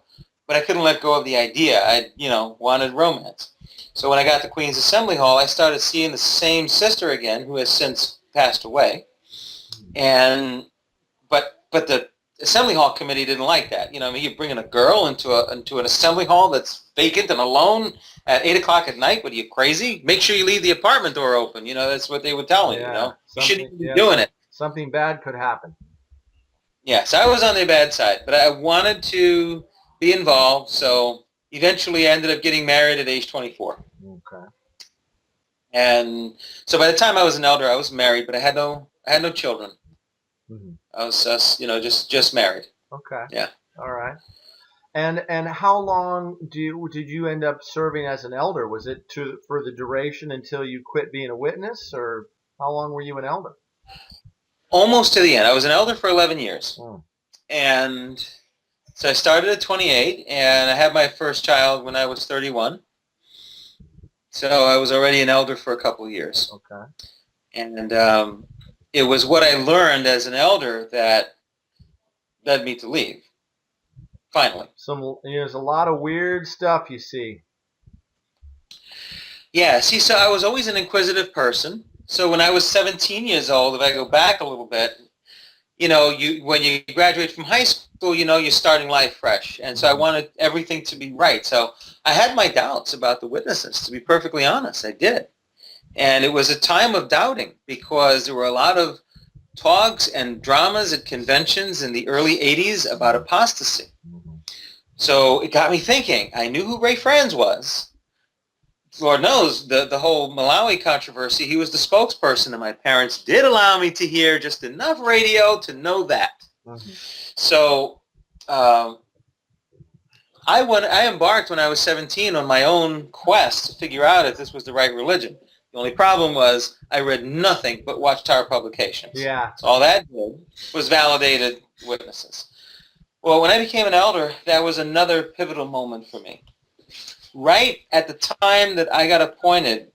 But I couldn't let go of the idea. I, wanted romance. So when I got to Queen's Assembly Hall, I started seeing the same sister again, who has since passed away. But the Assembly Hall committee didn't like that. You're bringing a girl into an Assembly Hall that's vacant and alone at 8 o'clock at night. What, are you crazy? Make sure you leave the apartment door open. That's what they would tell me, You shouldn't be doing it. Something bad could happen. Yes, I was on the bad side, but I wanted to be involved, so eventually I ended up getting married at age 24. Okay. And so by the time I was an elder, I was married, but I had no children. Mm-hmm. I was just married. Okay. Yeah. All right. And how long did you end up serving as an elder? Was it for the duration until you quit being a witness, or how long were you an elder? Almost to the end. I was an elder for 11 years. Oh. And so I started at 28, and I had my first child when I was 31. So I was already an elder for a couple of years. Okay. And it was what I learned as an elder that led me to leave, finally. There's a lot of weird stuff you see. Yeah, see, so I was always an inquisitive person. So when I was 17 years old, if I go back a little bit, when you graduate from high school, you're starting life fresh. And so I wanted everything to be right. So I had my doubts about the witnesses, to be perfectly honest. I did. And it was a time of doubting because there were a lot of talks and dramas at conventions in the early 80s about apostasy. So it got me thinking. I knew who Ray Franz was. Lord knows, the whole Malawi controversy, he was the spokesperson, and my parents did allow me to hear just enough radio to know that. Mm-hmm. So I embarked when I was 17 on my own quest to figure out if this was the right religion. The only problem was I read nothing but Watchtower publications. Yeah. So all that did was validated witnesses. Well, when I became an elder, that was another pivotal moment for me. Right at the time that I got appointed,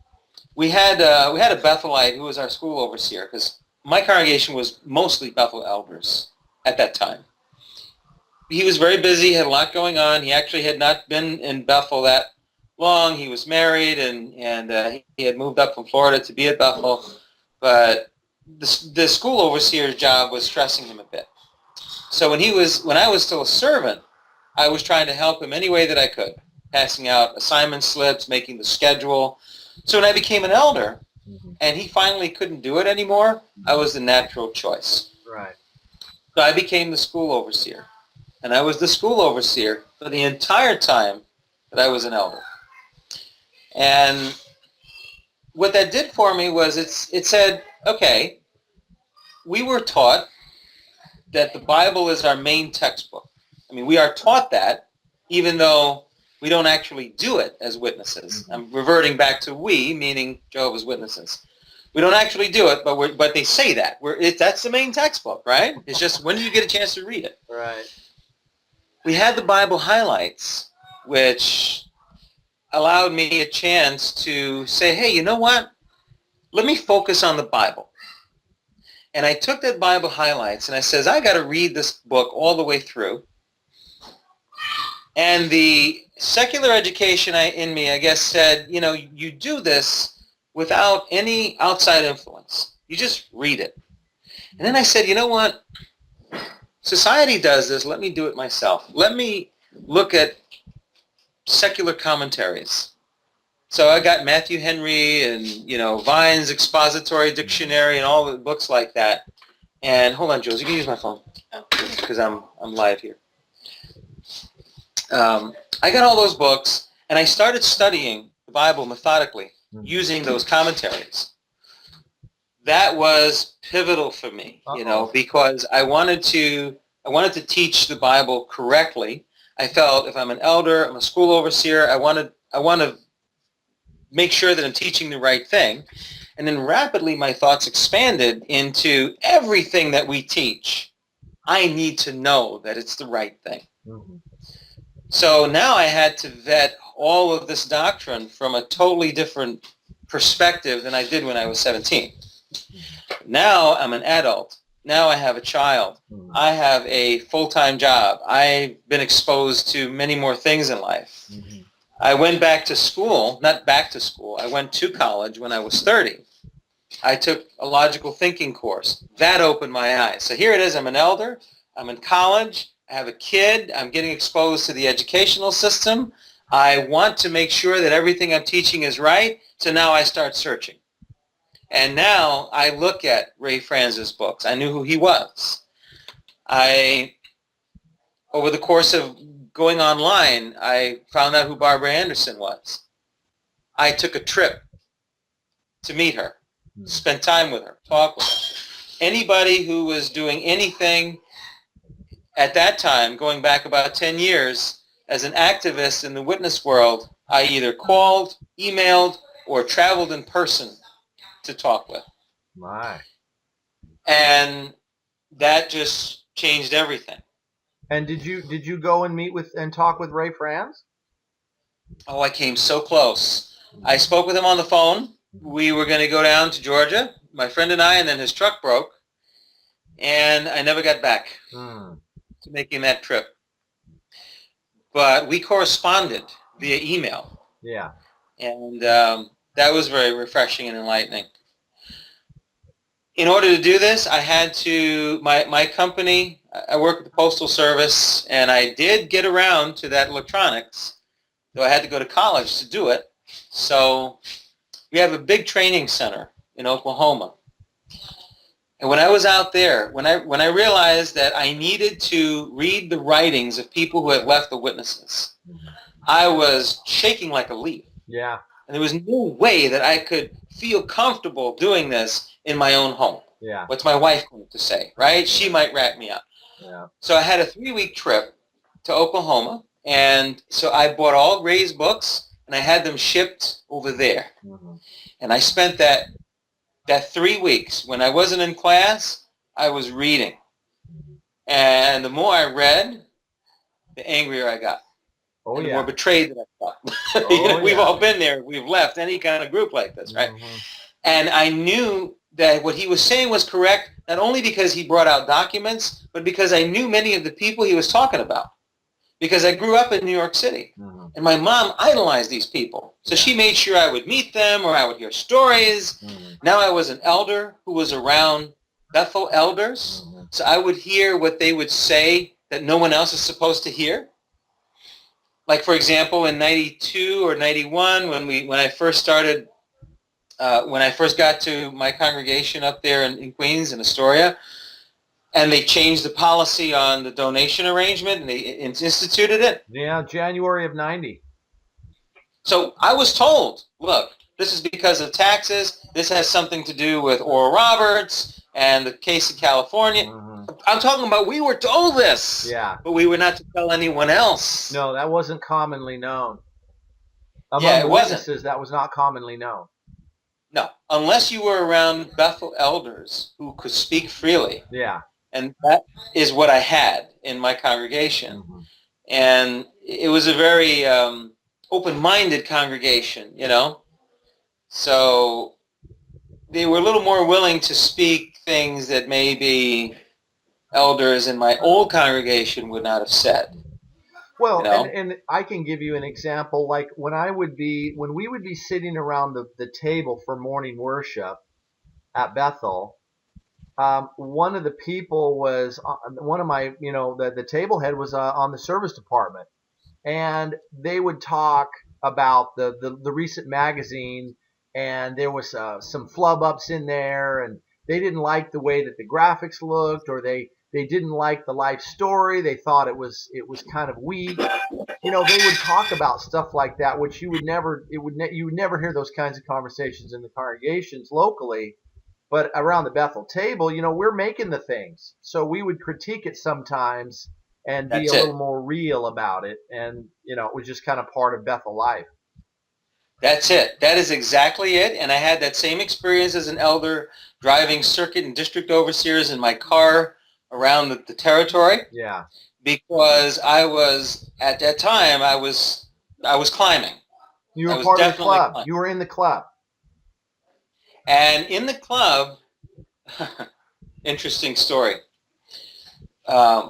we had a Bethelite who was our school overseer, because my congregation was mostly Bethel elders at that time. He was very busy, had a lot going on. He actually had not been in Bethel that long. He was married, and he had moved up from Florida to be at Bethel, but the school overseer's job was stressing him a bit. So when I was still a servant, I was trying to help him any way that I could, passing out assignment slips, making the schedule. So when I became an elder, and he finally couldn't do it anymore, I was the natural choice. Right. So I became the school overseer. And I was the school overseer for the entire time that I was an elder. And what that did for me was it said, okay, we were taught that the Bible is our main textbook. I mean, we are taught that, even though we don't actually do it as witnesses. I'm reverting back to we, meaning Jehovah's Witnesses. We don't actually do it, but they say that. That's the main textbook, right? It's just, when do you get a chance to read it? Right. We had the Bible highlights, which allowed me a chance to say, hey, you know what? Let me focus on the Bible. And I took that Bible highlights and I says, I got to read this book all the way through. And the secular education in me, I guess, said, you do this without any outside influence. You just read it. And then I said, you know what? Society does this. Let me do it myself. Let me look at secular commentaries. So I got Matthew Henry and, Vine's Expository Dictionary and all the books like that. And hold on, Jules, you can use my phone because I'm live here. I got all those books, and I started studying the Bible methodically using those commentaries. That was pivotal for me, because I wanted to teach the Bible correctly. I felt if I'm an elder, I'm a school overseer, I want to make sure that I'm teaching the right thing. And then rapidly my thoughts expanded into everything that we teach. I need to know that it's the right thing. Mm-hmm. So now I had to vet all of this doctrine from a totally different perspective than I did when I was 17. Now I'm an adult. Now I have a child. I have a full-time job. I've been exposed to many more things in life. Mm-hmm. I went back to school, not back to school. I went to college when I was 30. I took a logical thinking course. That opened my eyes. So here it is. I'm an elder. I'm in college. I have a kid. I'm getting exposed to the educational system. I want to make sure that everything I'm teaching is right. So now I start searching. And now I look at Ray Franz's books. I knew who he was. Over the course of going online, I found out who Barbara Anderson was. I took a trip to meet her, spend time with her, talk with her. Anybody who was doing anything at that time, going back about 10 years, as an activist in the witness world, I either called, emailed, or traveled in person to talk with. My. And that just changed everything. And did you go and meet with and talk with Ray Franz? Oh, I came so close. I spoke with him on the phone. We were going to go down to Georgia, my friend and I, and then his truck broke. And I never got back to making that trip. But we corresponded via email. Yeah. And that was very refreshing and enlightening. In order to do this, I had to, my company, I work with the Postal Service, and I did get around to that electronics, though I had to go to college to do it. So we have a big training center in Oklahoma. And when I was out there, when I realized that I needed to read the writings of people who had left the witnesses, I was shaking like a leaf. Yeah. And there was no way that I could feel comfortable doing this in my own home. Yeah. What's my wife going to say, right? She might wrap me up. Yeah. So I had a 3-week trip to Oklahoma, and so I bought all Ray's books, and I had them shipped over there. And I spent that 3 weeks. When I wasn't in class, I was reading. And the more I read, the angrier I got. Oh, and the yeah. more betrayed that I felt. Oh, we've yeah. all been there. We've left any kind of group like this, right? And I knew that what he was saying was correct, not only because he brought out documents, but because I knew many of the people he was talking about. Because I grew up in New York City. And my mom idolized these people. So she made sure I would meet them or I would hear stories. Now I was an elder who was around Bethel elders. So I would hear what they would say that no one else is supposed to hear. Like, for example, in 92 or 91, when I first started, when I first got to my congregation up there in Queens, in Astoria, and they changed the policy on the donation arrangement, and they instituted it. Yeah, January of 90. So I was told, look, this is because of taxes. This has something to do with Oral Roberts and the case in California. I'm talking about we were told this. Yeah. But we were not to tell anyone else. No, that wasn't commonly known. Among Yeah, the it wasn't. witnesses, that was not commonly known. No, unless you were around Bethel elders who could speak freely. Yeah. And that is what I had in my congregation. And it was a very open-minded congregation, you know. So they were a little more willing to speak things that maybe elders in my old congregation would not have said. Well, you know? and I can give you an example. Like when we would be sitting around the table for morning worship at Bethel, one of the people was one of my, the table head was on the service department, and they would talk about the recent magazine, and there was some flub ups in there, and they didn't like the way that the graphics looked, or they didn't like the life story. They thought it was kind of weak. They would talk about stuff like that, which you would never hear those kinds of conversations in the congregations locally. But around the Bethel table, we're making the things. So we would critique it sometimes and be a little more real about it. And, it was just kind of part of Bethel life. That's it. That is exactly it. And I had that same experience as an elder driving circuit and district overseers in my car around the territory. Yeah. Because I was, at that time, I was climbing. You were part of the club. Climbing. You were in the club. And in the club, interesting story. I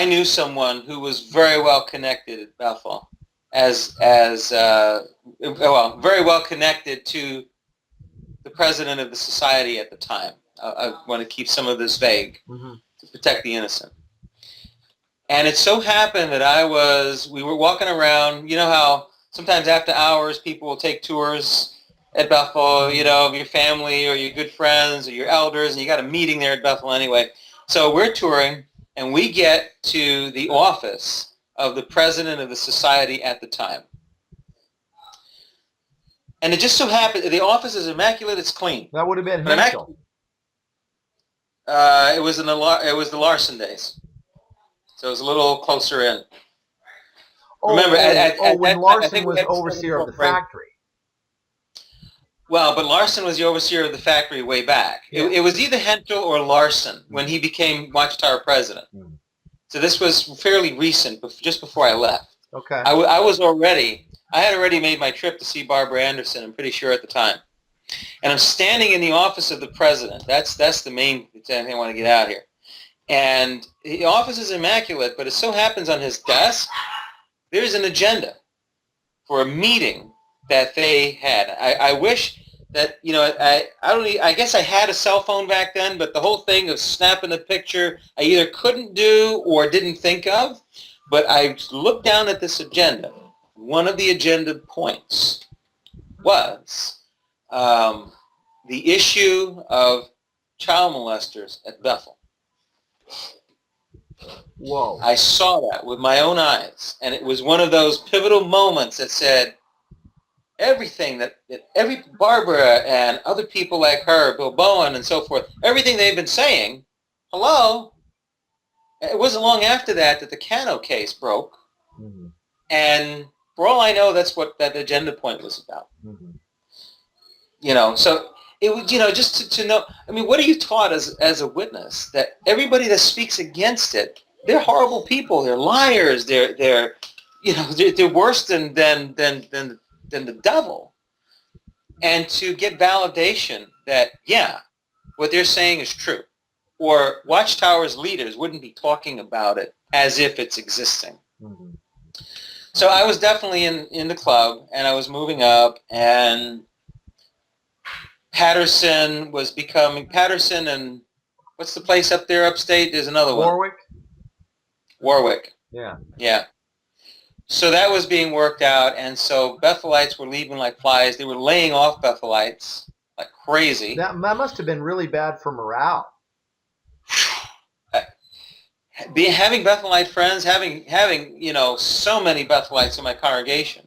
knew someone who was very well connected at Bethel, very well connected to the president of the society at the time. I want to keep some of this vague to protect the innocent. And it so happened that we were walking around. You know how sometimes after hours, people will take tours at Bethel, you know, of your family or your good friends or your elders, and you got a meeting there at Bethel anyway. So we're touring, and we get to the office of the president of the society at the time. And it just so happened, the office is immaculate, it's clean. That would have been Henschel. It was the Larson days. So it was a little closer in. Remember, when Larson was overseer of the factory. Well, but Larson was the overseer of the factory way back. Yeah. It was either Henschel or Larson when he became Watchtower president. So this was fairly recent, just before I left. Okay. I had already made my trip to see Barbara Anderson, I'm pretty sure at the time. And I'm standing in the office of the president. That's the main thing I want to get out here. And the office is immaculate, but it so happens on his desk, there's an agenda for a meeting that they had. I wish that, you know, I guess I had a cell phone back then, but the whole thing of snapping a picture, I either couldn't do or didn't think of. But I looked down at this agenda. One of the agenda points was the issue of child molesters at Bethel. Whoa. I saw that with my own eyes, and it was one of those pivotal moments that said everything that every Barbara and other people like her, Bill Bowen and so forth, everything they've been saying, hello, it wasn't long after that the Cano case broke, and for all I know, that's what that agenda point was about. You know, so it would, you know, just to know, I mean, what are you taught as a witness? That everybody that speaks against it, they're horrible people, they're liars, they're you know, they're worse than the devil. And to get validation that, yeah, what they're saying is true. Or Watchtower's leaders wouldn't be talking about it as if it's existing. So I was definitely in the club, and I was moving up, and Patterson was becoming, Patterson and what's the place up there upstate? There's another one. Warwick. Yeah. Yeah. So that was being worked out, and so Bethelites were leaving like flies. They were laying off Bethelites like crazy. That must have been really bad for morale. Having Bethelite friends, having you know, so many Bethelites in my congregation.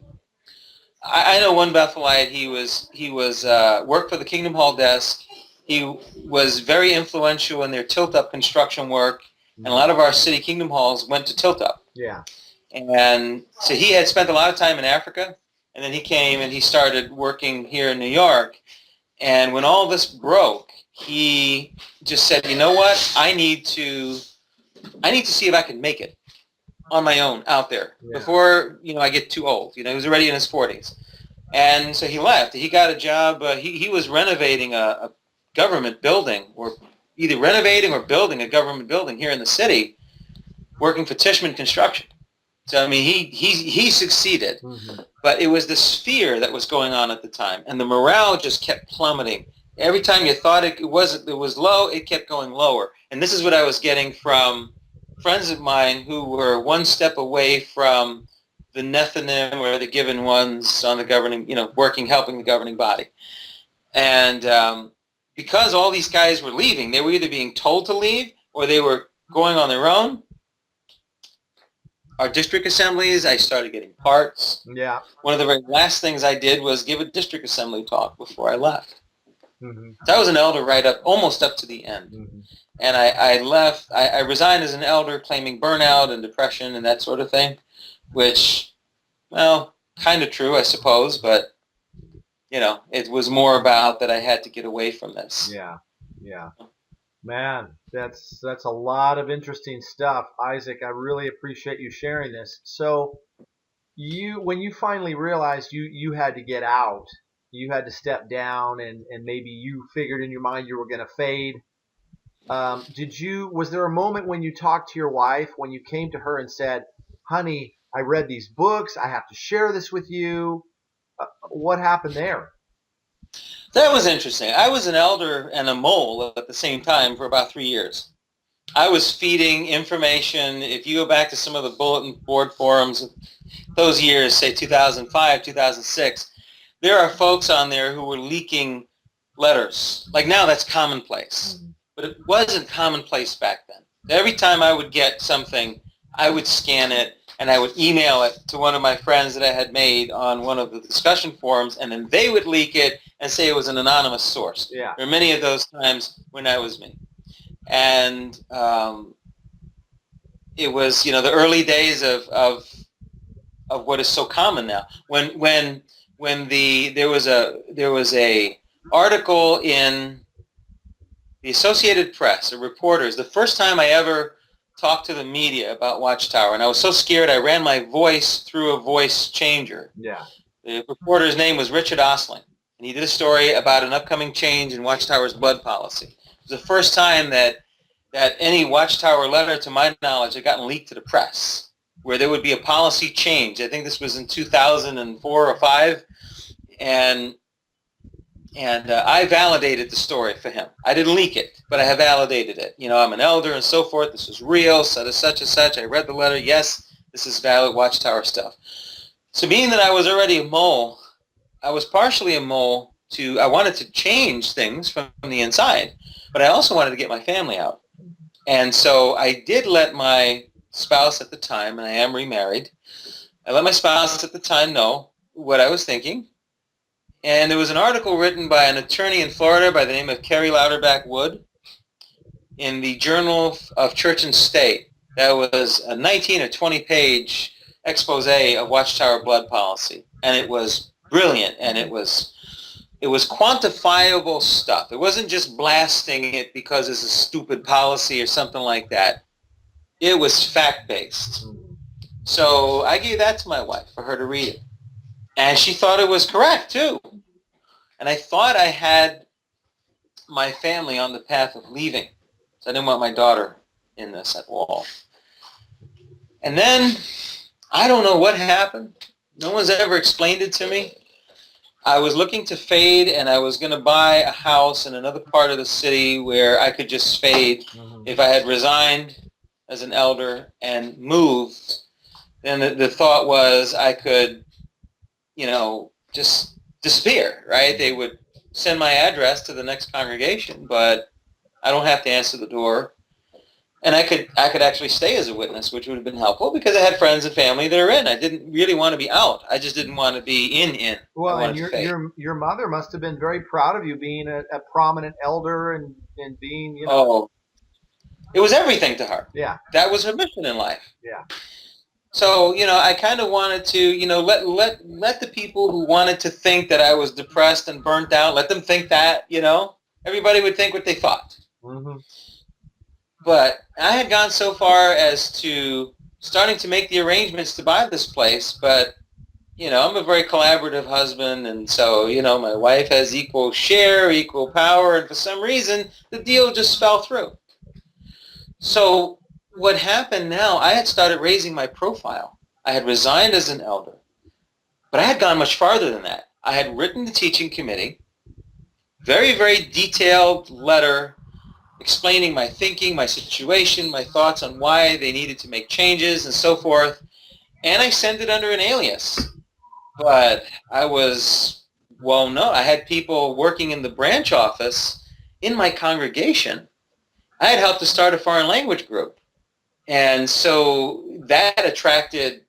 I know one Bethelite. He was worked for the Kingdom Hall desk. He was very influential in their tilt-up construction work, and a lot of our city Kingdom Halls went to tilt-up. Yeah. And so he had spent a lot of time in Africa, and then he came and he started working here in New York. And when all this broke, he just said, you know what, I need to see if I can make it on my own out there before, you know, I get too old. You know, he was already in his 40s. And so he left. He got a job. He was renovating a government building, or either renovating or building a government building here in the city, working for Tishman Construction. So, I mean, he succeeded. But it was this fear that was going on at the time. And the morale just kept plummeting. Every time you thought it was low, it kept going lower. And this is what I was getting from friends of mine who were one step away from the Nethinim or the given ones on the governing, you know, helping the governing body. And because all these guys were leaving, they were either being told to leave or they were going on their own. Our district assemblies, I started getting parts. Yeah. One of the very last things I did was give a district assembly talk before I left. So I was an elder right up, almost up to the end. And I left, I resigned as an elder claiming burnout and depression and that sort of thing, which, well, kind of true, I suppose, but, you know, it was more about that I had to get away from this. Yeah, yeah. Man, that's a lot of interesting stuff. Isaac, I really appreciate you sharing this. So when you finally realized you had to get out, you had to step down, and maybe you figured in your mind you were going to fade, was there a moment when you talked to your wife, when you came to her and said, honey, I read these books, I have to share this with you? What happened there? That was interesting. I was an elder and a mole at the same time for about 3 years. I was feeding information. If you go back to some of the bulletin board forums of those years, say 2005, 2006, there are folks on there who were leaking letters. Like now that's commonplace, but it wasn't commonplace back then. Every time I would get something, I would scan it and I would email it to one of my friends that I had made on one of the discussion forums, and then they would leak it and say it was an anonymous source. Yeah. There were many of those times when that was me. And it was, you know, the early days of what is so common now. When there was a article in the Associated Press, the reporters, the first time I ever talked to the media about Watchtower, and I was so scared I ran my voice through a voice changer. Yeah. The reporter's name was Richard Osling, and he did a story about an upcoming change in Watchtower's blood policy. It was the first time that any Watchtower letter, to my knowledge, had gotten leaked to the press, where there would be a policy change. I think this was in 2004 or 5, and I validated the story for him. I didn't leak it, but I have validated it. You know, I'm an elder and so forth. This is real, such and such. I read the letter. Yes, this is valid Watchtower stuff. So being that I was already a mole, I was partially a mole I wanted to change things from the inside, but I also wanted to get my family out. And so I did let my spouse at the time, and I am remarried, I let my spouse at the time know what I was thinking. And there was an article written by an attorney in Florida by the name of Kerry Louderback Wood in the Journal of Church and State. That was a 19 or 20-page expose of Watchtower blood policy. And it was brilliant, and it was quantifiable stuff. It wasn't just blasting it because it's a stupid policy or something like that. It was fact-based. So I gave that to my wife for her to read it. And she thought it was correct, too. And I thought I had my family on the path of leaving. So I didn't want my daughter in this at all. And then, I don't know what happened. No one's ever explained it to me. I was looking to fade, and I was going to buy a house in another part of the city where I could just fade. If I had resigned as an elder and moved, then the thought was I could, you know, just disappear, right? They would send my address to the next congregation, but I don't have to answer the door. And I could actually stay as a witness, which would have been helpful because I had friends and family that are in. I didn't really want to be out. I just didn't want to be in. Well, and your mother must have been very proud of you being a prominent elder and being, you know. Oh, it was everything to her. Yeah. That was her mission in life. Yeah. So, you know, I kind of wanted to, you know, let the people who wanted to think that I was depressed and burnt out, let them think that, you know. Everybody would think what they thought. Mm-hmm. But I had gone so far as to starting to make the arrangements to buy this place, but, you know, I'm a very collaborative husband, and so, you know, my wife has equal share, equal power, and for some reason, the deal just fell through. So what happened now, I had started raising my profile. I had resigned as an elder, but I had gone much farther than that. I had written the teaching committee, very, very detailed letter explaining my thinking, my situation, my thoughts on why they needed to make changes and so forth. And I sent it under an alias. But I had people working in the branch office in my congregation. I had helped to start a foreign language group. And so that attracted,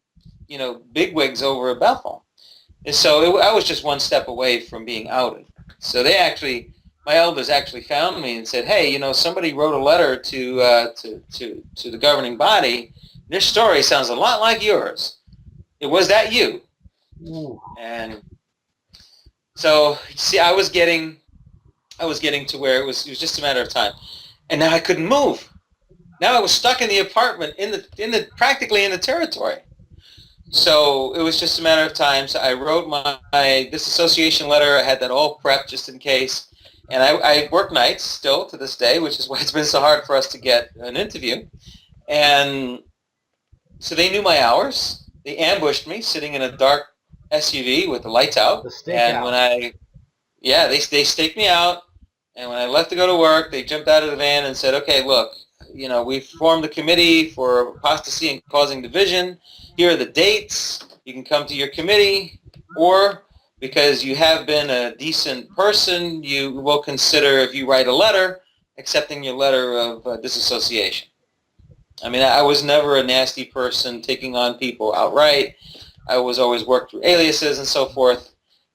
you know, bigwigs over at Bethel. And so I was just one step away from being outed. So my elders actually found me and said, hey, you know, somebody wrote a letter to the governing body. Their story sounds a lot like yours. Was that you? Ooh. And so, see, I was getting to where it was just a matter of time. And now I couldn't move. Now I was stuck in the apartment practically in the territory. So it was just a matter of time. So I wrote my disassociation letter. I had that all prepped just in case. And I work nights still to this day, which is why it's been so hard for us to get an interview. And so they knew my hours. They ambushed me sitting in a dark SUV with the lights out. They staked me out. And when I left to go to work, they jumped out of the van and said, okay, look, we formed a committee for apostasy and causing division. Here are the dates. You can come to your committee, or because you have been a decent person, you will consider, if you write a letter, accepting your letter of disassociation. I mean, I was never a nasty person taking on people outright. I was always worked through aliases and so forth.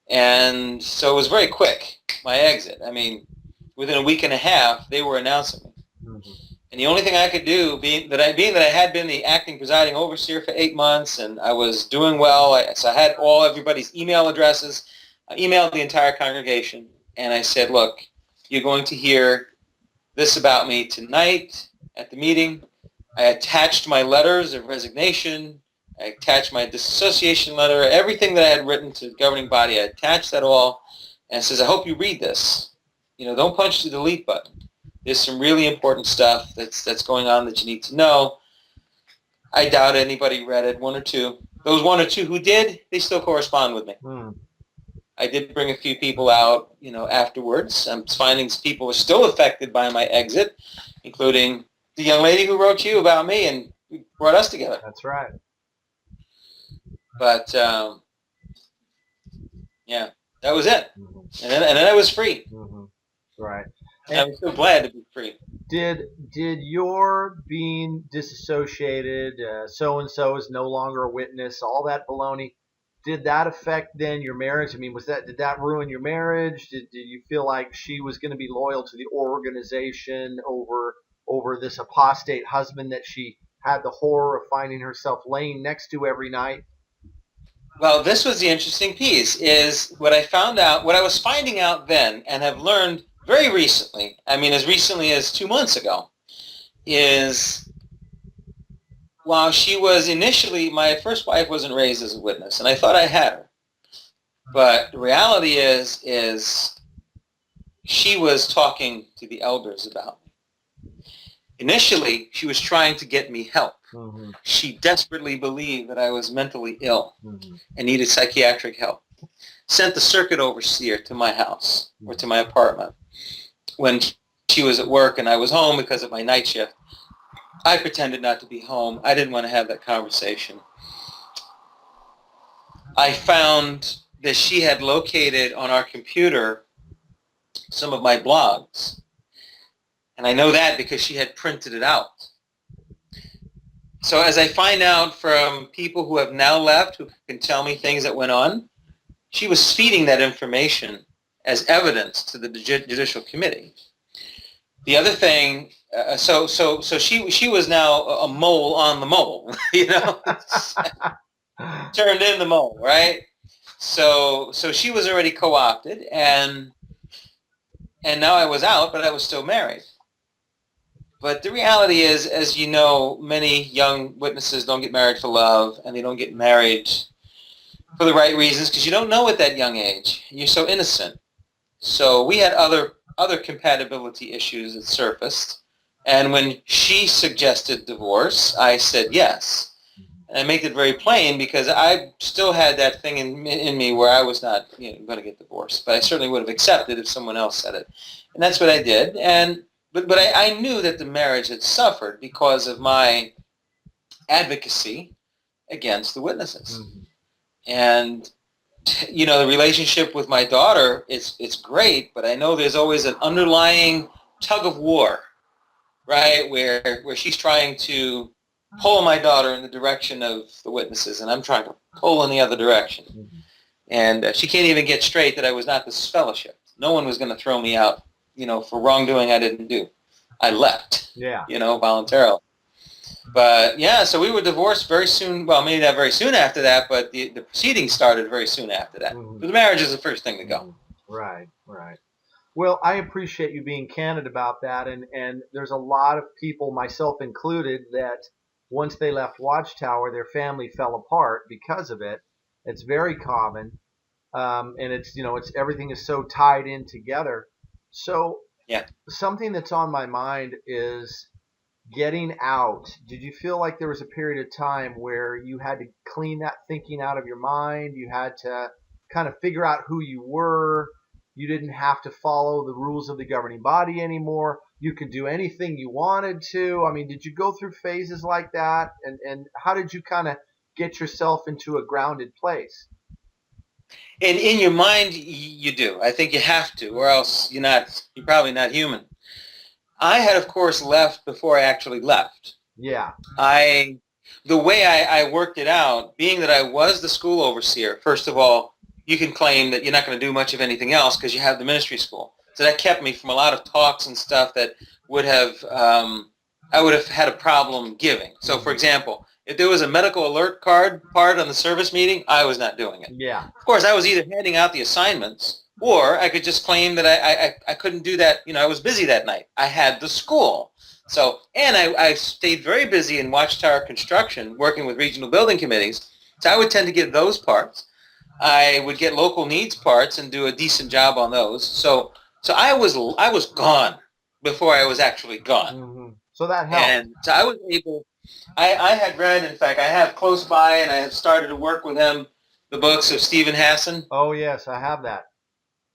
And so it was very quick, my exit. I mean, within a week and a half, they were announcing me. Mm-hmm. And the only thing I could do, being that I had been the acting presiding overseer for 8 months, and I was doing well, so I had everybody's email addresses. I emailed the entire congregation, and I said, look, you're going to hear this about me tonight at the meeting. I attached my letters of resignation. I attached my disassociation letter, everything that I had written to the governing body. I attached that all, and it says, I hope you read this. Don't punch the delete button. There's some really important stuff that's going on that you need to know. I doubt anybody read it, one or two. Those one or two who did, they still correspond with me. I did bring a few people out, afterwards. I'm finding people are still affected by my exit, including the young lady who wrote you about me and brought us together. That's right. But, yeah, that was it. Mm-hmm. And then I was free. Mm-hmm. Right. And I'm so glad to be free. Did your being disassociated, so-and-so is no longer a witness, all that baloney, did that affect then your marriage? I mean, did that ruin your marriage? Did you feel like she was going to be loyal to the organization over this apostate husband that she had the horror of finding herself laying next to every night? Well, this was the interesting piece, is what I was finding out then and have learned very recently, I mean as recently as 2 months ago, is while she was initially, my first wife wasn't raised as a witness, and I thought I had her. But the reality is she was talking to the elders about me. Initially, she was trying to get me help. Mm-hmm. She desperately believed that I was mentally ill and needed psychiatric help. Sent the circuit overseer to my house or to my apartment when she was at work and I was home because of my night shift. I pretended not to be home. I didn't want to have that conversation. I found that she had located on our computer some of my blogs. And I know that because she had printed it out. So as I find out from people who have now left, who can tell me things that went on, she was feeding that information as evidence to the Judicial Committee. The other thing, so she was now a mole on the mole, turned in the mole, right? So she was already co-opted, and now I was out, but I was still married. But the reality is, as you know, many young witnesses don't get married for love, and they don't get married for the right reasons because you don't know at that young age. You're so innocent. So we had other compatibility issues that surfaced, and when she suggested divorce, I said yes. And I make it very plain because I still had that thing in me where I was not going to get divorced, but I certainly would have accepted if someone else said it. And that's what I did. But I knew that the marriage had suffered because of my advocacy against the witnesses. Mm-hmm. And, the relationship with my daughter, it's great, but I know there's always an underlying tug of war, right, where she's trying to pull my daughter in the direction of the witnesses, and I'm trying to pull in the other direction. Mm-hmm. And she can't even get straight that I was not this fellowship. No one was going to throw me out, for wrongdoing I didn't do. I left, voluntarily. But, so we were divorced very soon. Well, maybe not very soon after that, but the proceedings started very soon after that. Mm-hmm. The marriage is the first thing to go. Right. Well, I appreciate you being candid about that. And there's a lot of people, myself included, that once they left Watchtower, their family fell apart because of it. It's very common. And it's everything is so tied in together. So something that's on my mind is getting out. Did you feel like there was a period of time where you had to clean that thinking out of your mind? You had to kind of figure out who you were. You didn't have to follow the rules of the governing body anymore. you could do anything you wanted to. I mean, did you go through phases like that? And how did you kind of get yourself into a grounded place? And in your mind, you do. I think you have to, or else you're probably not human. I had, of course, left before I actually left. Yeah. The way I worked it out, being that I was the school overseer, first of all, you can claim that you're not going to do much of anything else because you have the ministry school. So that kept me from a lot of talks and stuff that would have, I would have had a problem giving. So, for example, if there was a medical alert card part on the service meeting, I was not doing it. Yeah. Of course, I was either handing out the assignments, or I could just claim that I couldn't do that. I was busy that night. I had the school. So, and I stayed very busy in Watchtower construction, working with regional building committees. So I would tend to get those parts. I would get local needs parts and do a decent job on those. So I was gone before I was actually gone. Mm-hmm. So that helped. And so I was able. I had read, in fact, I have close by, and I have started to work with him, the books of Stephen Hassan. Oh yes, I have that.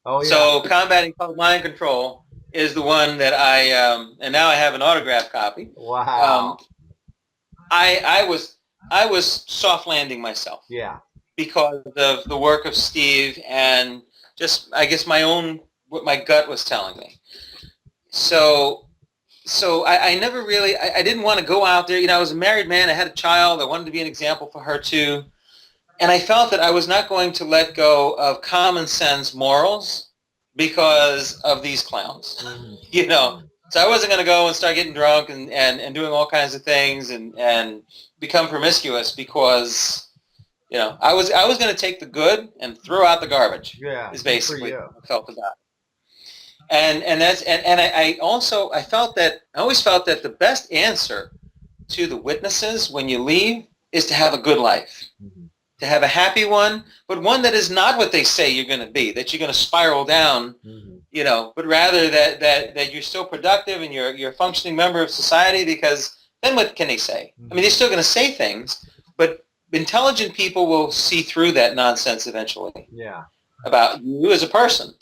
Oh yeah. So Combating Cult Mind Control is the one that and now I have an autographed copy. Wow. I was soft landing myself. Yeah. Because of the work of Steve and just, I guess, what my gut was telling me. So I never really, I didn't want to go out there. I was a married man. I had a child. I wanted to be an example for her too. And I felt that I was not going to let go of common sense morals because of these clowns, So I wasn't going to go and start getting drunk and doing all kinds of things and become promiscuous because, I was going to take the good and throw out the garbage. Yeah, is basically what I felt about it. And I always felt that the best answer to the witnesses when you leave is to have a good life. Mm-hmm. To have a happy one, but one that is not what they say you're going to be, that you're going to spiral down, but rather that you're still productive and you're a functioning member of society, because then what can they say? I mean, they're still going to say things, but intelligent people will see through that nonsense eventually. Yeah. About you as a person.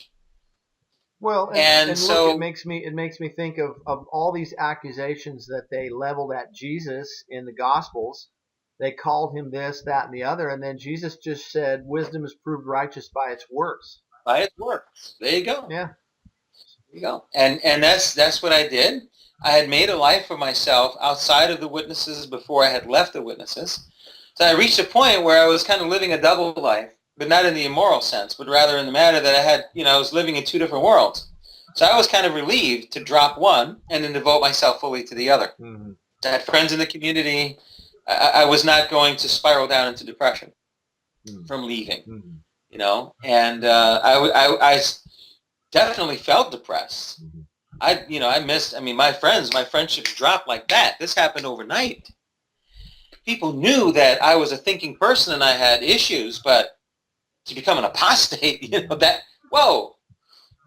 Well, and so look, it makes me think of all these accusations that they leveled at Jesus in the Gospels. They called him this, that, and the other, and then Jesus just said, "Wisdom is proved righteous by its works." By its works. There you go. Yeah. There you go. And that's what I did. I had made a life for myself outside of the witnesses before I had left the witnesses. So I reached a point where I was kind of living a double life, but not in the immoral sense, but rather in the manner that I had, I was living in two different worlds. So I was kind of relieved to drop one and then devote myself fully to the other. Mm-hmm. I had friends in the community. I was not going to spiral down into depression from leaving, and I definitely felt depressed. I missed, my friendships dropped like that. This happened overnight. People knew that I was a thinking person and I had issues, but to become an apostate, whoa.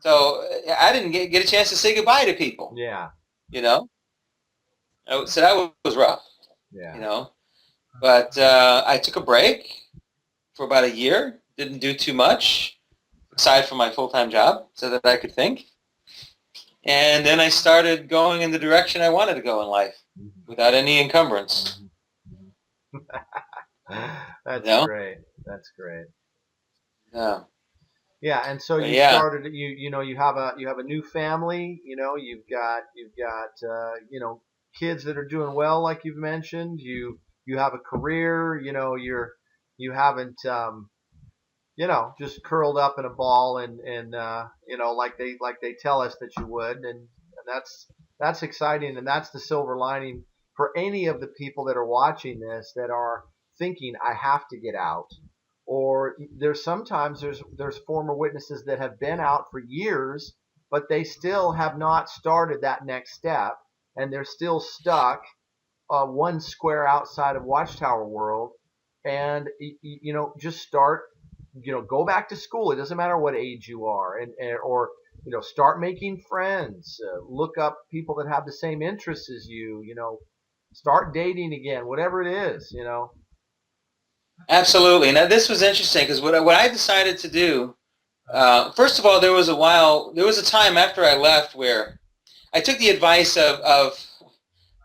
So I didn't get a chance to say goodbye to people. Yeah. So that was rough. Yeah. But I took a break for about a year, didn't do too much aside from my full-time job so that I could think. And then I started going in the direction I wanted to go in life without any encumbrance. That's great. That's great. Yeah. Yeah, and so you started. You have a new family. You've got kids that are doing well, like you've mentioned. You have a career. You haven't just curled up in a ball and like they tell us that you would, and that's exciting, and that's the silver lining for any of the people that are watching this that are thinking, I have to get out. Or there's former witnesses that have been out for years, but they still have not started that next step, and they're still stuck one square outside of Watchtower world. And just start, go back to school. It doesn't matter what age you are, or start making friends. Look up people that have the same interests as you. Start dating again, whatever it is. Absolutely. Now, this was interesting because what I decided to do, first of all, there was a time after I left where I took the advice of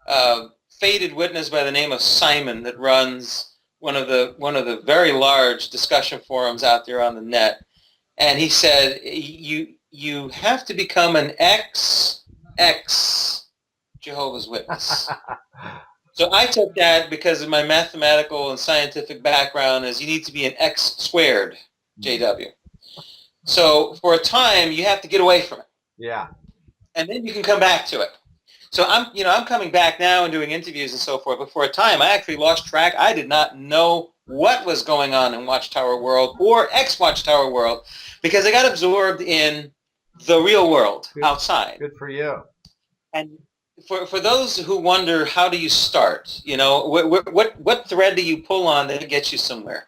a faded witness by the name of Simon that runs one of the very large discussion forums out there on the net, and he said you have to become an ex Jehovah's Witness. So I took that because of my mathematical and scientific background as you need to be an X squared JW. So for a time you have to get away from it. Yeah. And then you can come back to it. So I'm coming back now and doing interviews and so forth, but for a time I actually lost track. I did not know what was going on in Watchtower world or ex-Watchtower world because I got absorbed in the real world outside. Good for you. And for those who wonder, how do you start? What thread do you pull on that gets you somewhere?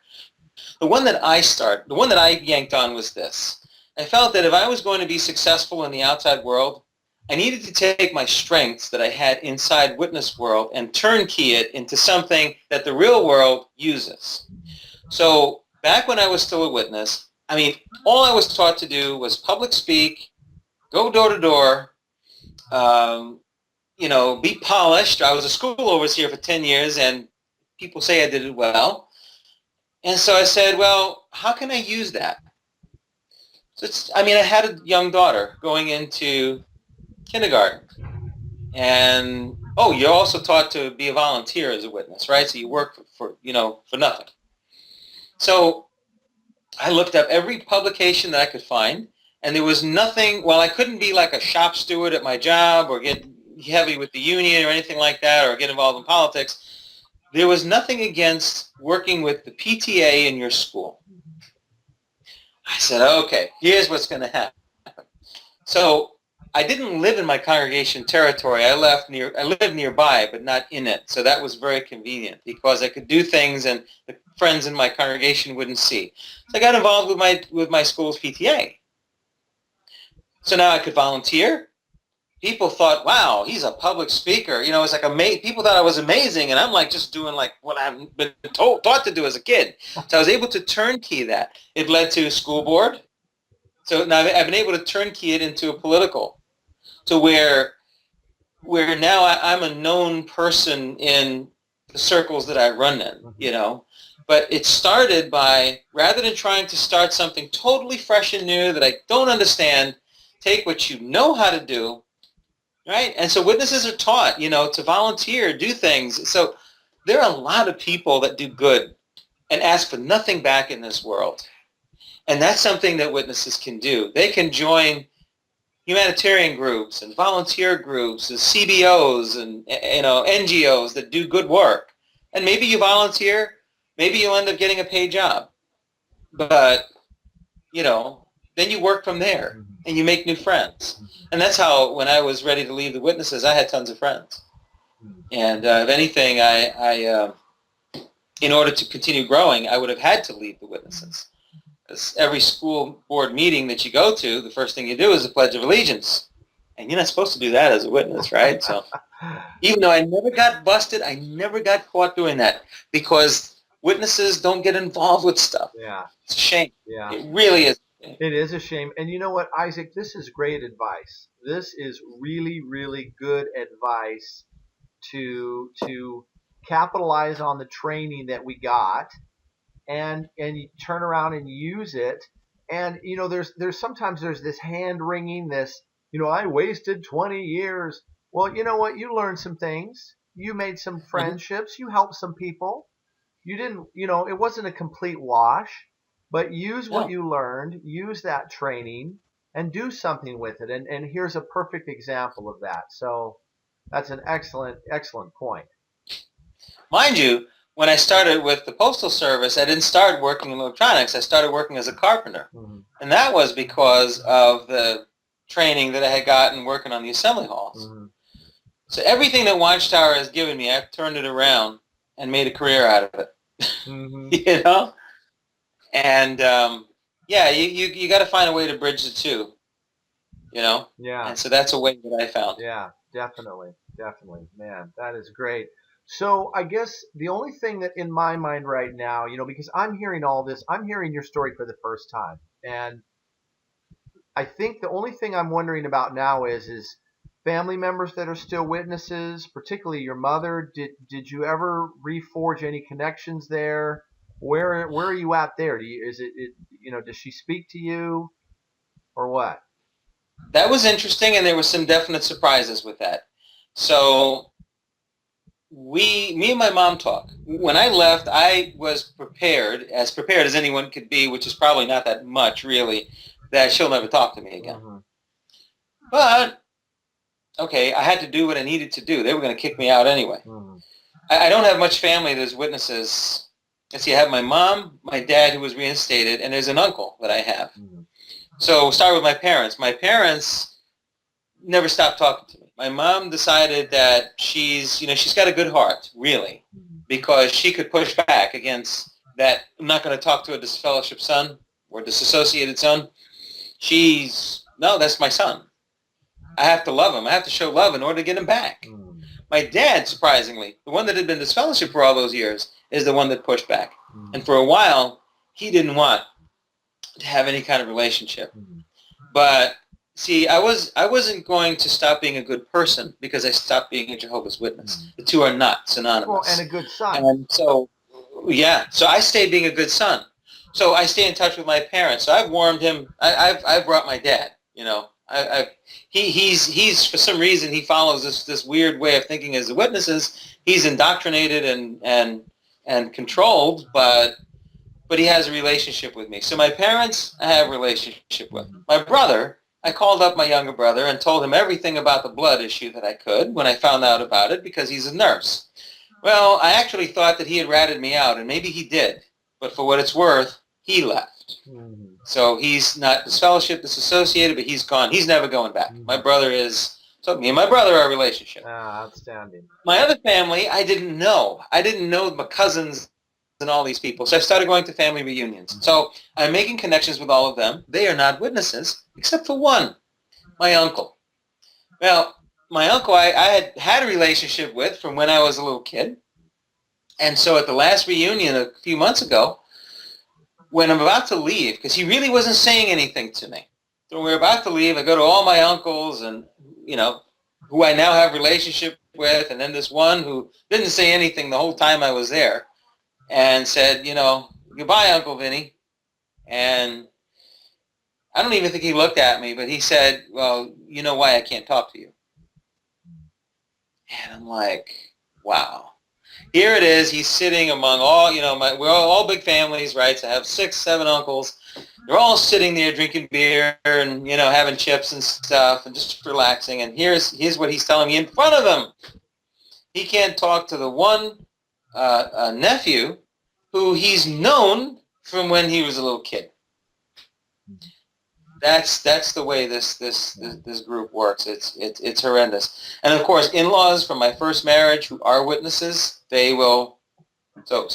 The one that I yanked on was this. I felt that if I was going to be successful in the outside world, I needed to take my strengths that I had inside witness world and turnkey it into something that the real world uses. So back when I was still a witness, all I was taught to do was public speak, go door to door, be polished. I was a school overseer for 10 years, and people say I did it well. And so I said, well, how can I use that? So I had a young daughter going into kindergarten. And, you're also taught to be a volunteer as a witness, right? So you work for nothing. So I looked up every publication that I could find, and there was nothing. Well, I couldn't be like a shop steward at my job or get heavy with the union or anything like that or get involved in politics. There was nothing against working with the PTA in your school. I said, okay, here's what's going to happen. So I didn't live in my congregation territory. I lived nearby, but not in it. So that was very convenient because I could do things and the friends in my congregation wouldn't see. So I got involved with my school's PTA. So now I could volunteer. People thought, wow, he's a public speaker. It's like people thought I was amazing, and I'm like just doing like what I've been taught to do as a kid. So I was able to turnkey that. It led to school board. So now I've been able to turnkey it into a political. So where now I'm a known person in the circles that I run in, But it started by, rather than trying to start something totally fresh and new that I don't understand, take what you know how to do, right? And so witnesses are taught, to volunteer, do things. So there are a lot of people that do good and ask for nothing back in this world. And that's something that witnesses can do. They can join humanitarian groups and volunteer groups and CBOs and NGOs that do good work. And maybe you volunteer, maybe you'll end up getting a paid job. But, then you work from there and you make new friends. And that's how, when I was ready to leave the witnesses, I had tons of friends. And if anything, I in order to continue growing, I would have had to leave the witnesses. Because every school board meeting that you go to, the first thing you do is the Pledge of Allegiance. And you're not supposed to do that as a witness, right? So even though I never got busted, I never got caught doing that because witnesses don't get involved with stuff. Yeah. It's a shame. Yeah. It really is. It is a shame. And you know what, Isaac, this is great advice. This is really, really good advice to capitalize on the training that we got and you turn around and use it. And there's sometimes there's this hand wringing, this, I wasted 20 years. Well, you know what? You learned some things. You made some friendships. You helped some people. You didn't, it wasn't a complete wash, but use what you learned, use that training and do something with it. And here's a perfect example of that. So that's an excellent, excellent point. Mind you, when I started with the Postal Service, I didn't start working in electronics. I started working as a carpenter. Mm-hmm. And that was because of the training that I had gotten working on the assembly halls. Mm-hmm. So everything that Watchtower has given me, I've turned it around and made a career out of it. Mm-hmm. And you got to find a way to bridge the two, Yeah. And so that's a way that I found. Yeah, definitely. Man, that is great. So I guess the only thing that in my mind right now, because I'm hearing all this, I'm hearing your story for the first time. And I think the only thing I'm wondering about now is family members that are still witnesses, particularly your mother? Did you ever reforge any connections there? Where are you at there? Does she speak to you or what? That was interesting, and there were some definite surprises with that. So me and my mom talked. When I left, I was prepared as anyone could be, which is probably not that much, really, that she'll never talk to me again. Mm-hmm. But, okay, I had to do what I needed to do. They were going to kick me out anyway. Mm-hmm. I don't have much family that is witnesses. Let's see, I have my mom, my dad who was reinstated, and there's an uncle that I have. Mm-hmm. So we'll start with my parents. My parents never stopped talking to me. My mom decided that she's got a good heart, really, because she could push back against that. I'm not going to talk to a disfellowship son or disassociated son. That's my son. I have to love him. I have to show love in order to get him back. Mm-hmm. My dad, surprisingly, the one that had been disfellowship for all those years, is the one that pushed back. Mm-hmm. And for a while, he didn't want to have any kind of relationship. Mm-hmm. But see, I wasn't going to stop being a good person because I stopped being a Jehovah's Witness. Mm-hmm. The two are not synonymous. Well, and a good son. And so I stayed being a good son. So I stay in touch with my parents. So I've warmed him. I've brought my dad. He's for some reason he follows this weird way of thinking as the witnesses. He's indoctrinated and controlled, but he has a relationship with me. So my parents, I have a relationship with. My brother, I called up my younger brother and told him everything about the blood issue that I could when I found out about it because he's a nurse. Well, I actually thought that he had ratted me out, and maybe he did. But for what it's worth, he left. Mm-hmm. So he's not disfellowship, disassociated, but he's gone. He's never going back. Mm-hmm. My brother is. So me and my brother are a relationship. Outstanding. My other family, I didn't know. I didn't know my cousins and all these people. So I started going to family reunions. Mm-hmm. So I'm making connections with all of them. They are not witnesses, except for one, my uncle. Well, my uncle I had a relationship with from when I was a little kid. And so at the last reunion a few months ago, when I'm about to leave, because he really wasn't saying anything to me. So when we're about to leave, I go to all my uncles and, who I now have a relationship with, and then this one who didn't say anything the whole time I was there, and said, goodbye, Uncle Vinny. And I don't even think he looked at me, but he said, well, you know why I can't talk to you. And I'm like, wow. Here it is. He's sitting among all, we're all big families, right? So I have 6, 7 uncles. They're all sitting there drinking beer and, having chips and stuff and just relaxing. And here's what he's telling me in front of them. He can't talk to the one nephew who he's known from when he was a little kid. That's the way this group works. It's horrendous. And of course, in-laws from my first marriage who are witnesses, they will. So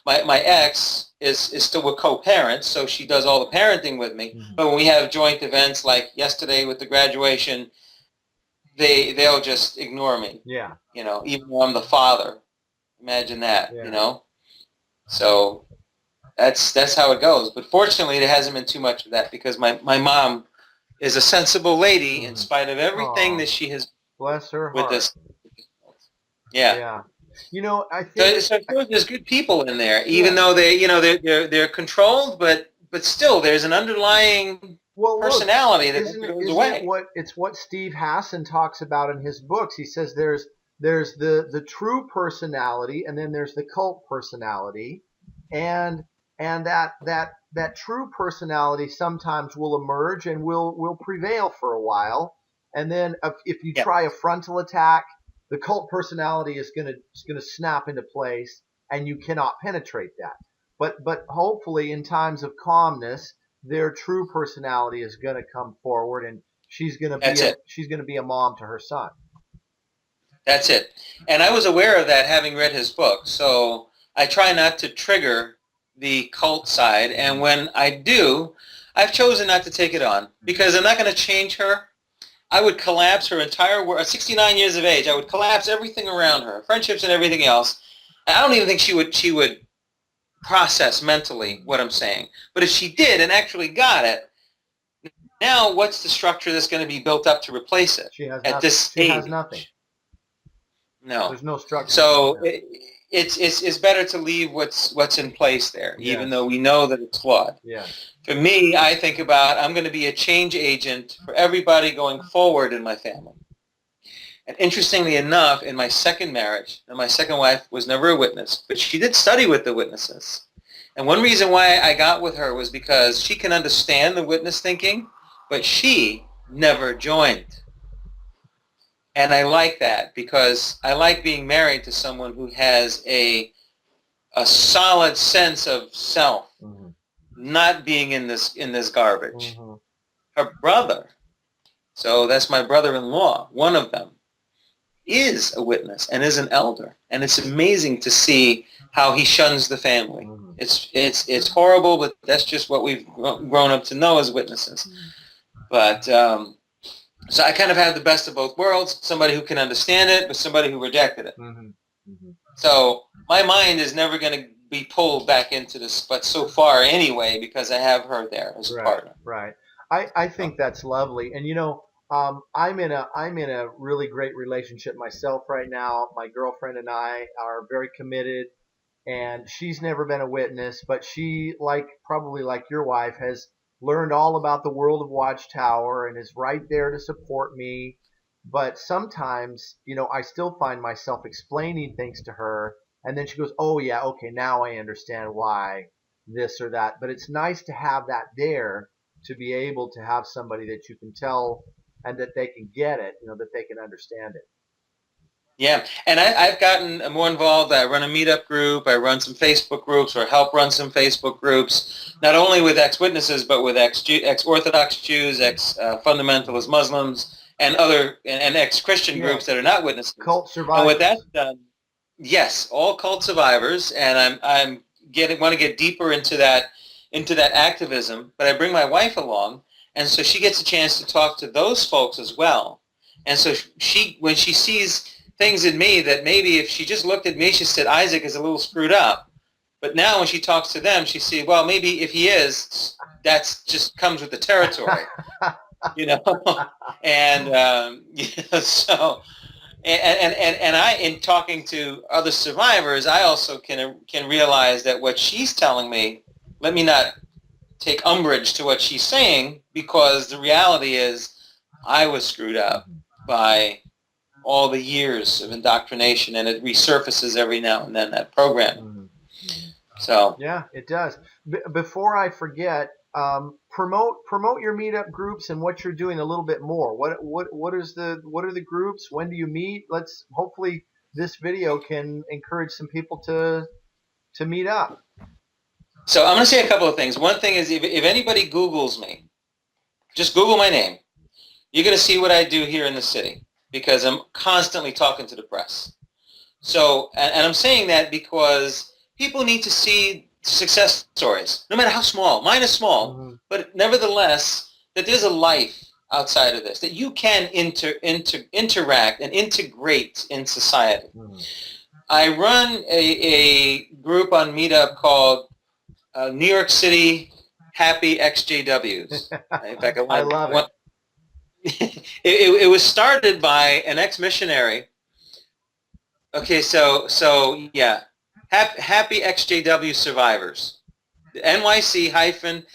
my ex is still with co-parents, so she does all the parenting with me. Mm-hmm. But when we have joint events like yesterday with the graduation, they'll just ignore me. Yeah. Even though I'm the father. Imagine that. Yeah. So. That's how it goes. But fortunately, there hasn't been too much of that because my mom is a sensible lady in spite of everything that she has. Bless her with heart. This. Yeah. Yeah. I think so there's good people in there, even though they're controlled, but still there's an underlying personality that goes away. It's what Steve Hassan talks about in his books. He says there's the true personality, and then there's the cult personality, and that true personality sometimes will emerge and will prevail for a while, and then if you try a frontal attack, the cult personality is gonna snap into place, and you cannot penetrate that. But hopefully, in times of calmness, their true personality is gonna come forward, and she's gonna be a mom to her son. That's it. And I was aware of that having read his book, so I try not to trigger the cult side, and when I do, I've chosen not to take it on because I'm not going to change her. I would collapse her entire world. At 69 years of age, I would collapse everything around her, friendships and everything else. I don't even think she would process mentally what I'm saying. But if she did and actually got it, Now, what's the structure that's going to be built up to replace it She has at nothing. this She age? has nothing. No. There's no structure. So it's better to leave what's in place there, even though we know that it's flawed. Yeah. For me, I think about I'm going to be a change agent for everybody going forward in my family. And interestingly enough, in my second marriage, and my second wife was never a witness, but she did study with the witnesses. And one reason why I got with her was because she can understand the witness thinking, but she never joined. And I like that because I like being married to someone who has a solid sense of self, not being in this garbage. Her brother, so that's my brother-in-law, one of them, is a witness and is an elder. And it's amazing to see how he shuns the family. It's horrible, but that's just what we've grown up to know as witnesses. But so I kind of have the best of both worlds, somebody who can understand it, but somebody who rejected it. So my mind is never going to be pulled back into this, but so far anyway, because I have her there as a partner. Right. I think that's lovely. And, you know, I'm in a really great relationship myself right now. My girlfriend and I are very committed, and she's never been a witness, but she, probably like your wife, has learned all about the world of Watchtower and is right there to support me. But sometimes, you know, I still find myself explaining things to her, and then she goes, "Oh yeah, okay, now I understand why this or that." But it's nice to have that there, to be able to have somebody that you can tell and that they can get it, you know, that they can understand it. Yeah, and I've gotten more involved. I run a meetup group. I run some Facebook groups, or help run some Facebook groups, not only with ex-witnesses, but with ex-Orthodox Jews, ex-fundamentalist Muslims, and other and ex-Christian groups that are not witnesses. Cult survivors. And with that done, yes, all cult survivors, and I'm want to get deeper into that activism. But I bring my wife along, and so she gets a chance to talk to those folks as well. And so when she sees things in me that maybe if she just looked at me, she said, Isaac is a little screwed up. But now when she talks to them, she sees, well, maybe if he is, that's just comes with the territory, you know. And so, and I, in talking to other survivors, I also can realize that what she's telling me, let me not take umbrage to what she's saying, because the reality is I was screwed up by all the years of indoctrination, and it resurfaces every now and then, that program. So yeah, it does. Before I forget, promote your meetup groups and what you're doing a little bit more. What are the groups? When do you meet? Let's hopefully this video can encourage some people to meet up. So I'm going to say a couple of things. One thing is, if anybody Googles me, just Google my name, you're going to see what I do here in the city, because I'm constantly talking to the press. So, and I'm saying that because people need to see success stories, no matter how small. Mine is small, but nevertheless, that there's a life outside of this, that you can interact and integrate in society. I run a group on Meetup called New York City Happy XJWs. In fact, I love it. It was started by an ex-missionary. Okay, so yeah, Happy XJW Survivors, NYC-Happy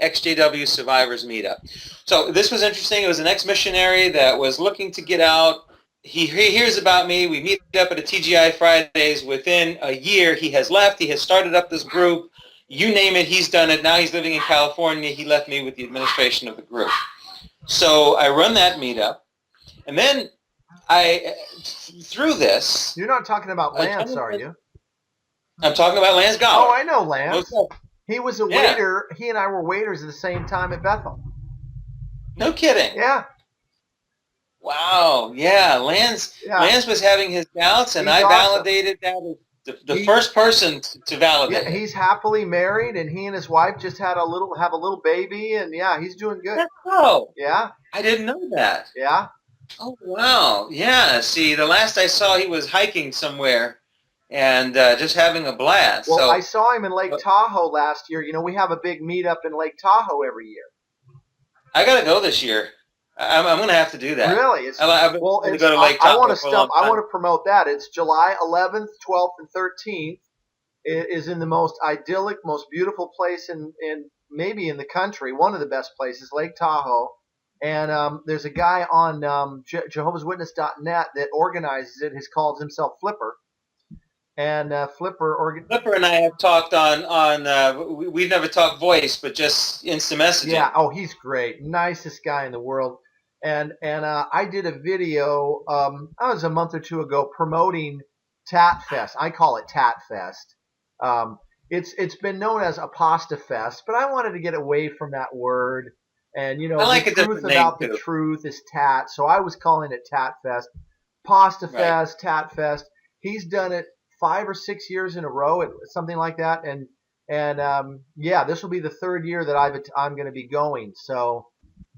XJW Survivors Meetup. So this was interesting. It was an ex-missionary that was looking to get out. He hears about me. We meet up at a TGI Fridays. Within a year, he has left. He has started up this group. You name it, he's done it. Now he's living in California. He left me with the administration of the group. So I run that meetup, and then through this... You're not talking about Lance, are you? I'm talking about Lance Goller. Oh, I know Lance. He was a waiter. He and I were waiters at the same time at Bethel. No kidding. Yeah. Wow. Yeah, Lance was having his doubts, and I validated that as the first person to validate. Yeah, he's happily married, and he and his wife just have a little baby, and yeah, he's doing good. Oh. Yeah. I didn't know that. Yeah. Oh, wow. Yeah. See, the last I saw, he was hiking somewhere and just having a blast. Well, I saw him in Lake Tahoe last year. You know, we have a big meetup in Lake Tahoe every year. I got to go this year. I'm going to have to do that. Really? I've been Well, wanting to go to Lake I want Tahoe to for a long I time. want to promote that. It's July 11th, 12th, and 13th. It is in the most idyllic, most beautiful place in maybe in the country. One of the best places, Lake Tahoe. And there's a guy on JWStruggle.net that organizes it. He calls himself Flipper. And Flipper and I have talked we've never talked voice, but just instant messaging. Yeah. Oh, he's great. Nicest guy in the world. And I did a video. I was a month or two ago promoting TTATT Fest. I call it TTATT Fest. It's been known as Apostafest, Fest, but I wanted to get away from that word. And I like the truth about the truth is TTATT, so I was calling it TTATT Fest, Pasta Fest, TTATT Fest. He's done it 5 or 6 years in a row, something like that, and yeah, this will be the third year that I'm going to be going. So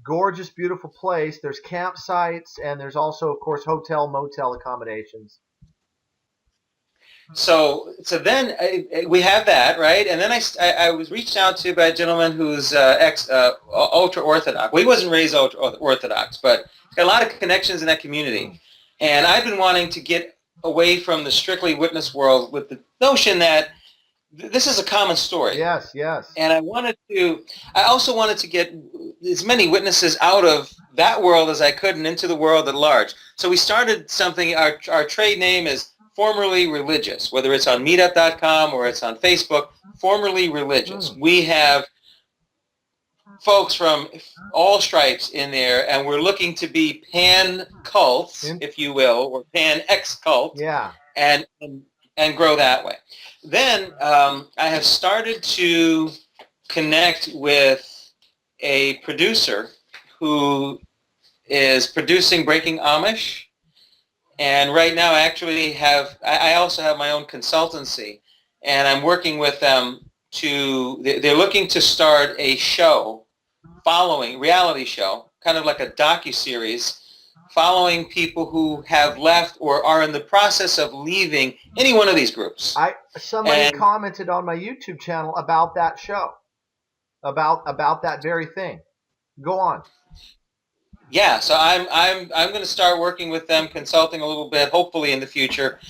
gorgeous, beautiful place. There's campsites, and there's also, of course, hotel, motel accommodations. So then we have that, right? And then I was reached out to by a gentleman who's ultra Orthodox. Well, he wasn't raised ultra Orthodox, but he's got a lot of connections in that community. And I've been wanting to get away from the strictly witness world with the notion that this is a common story. Yes, yes. And I also wanted to get as many witnesses out of that world as I could and into the world at large. So we started something, our trade name is Formerly Religious, whether it's on meetup.com or it's on Facebook, Formerly Religious. We have folks from all stripes in there, and we're looking to be pan-cults, if you will, or pan-ex-cult, yeah, and grow that way. Then I have started to connect with a producer who is producing Breaking Amish, and right now I also have my own consultancy, and I'm working with them they're looking to start a show reality show, kind of like a docuseries, following people who have left or are in the process of leaving any one of these groups. Somebody commented on my YouTube channel about that show, about that very thing. Go on. Yeah, so I'm going to start working with them, consulting a little bit, hopefully in the future,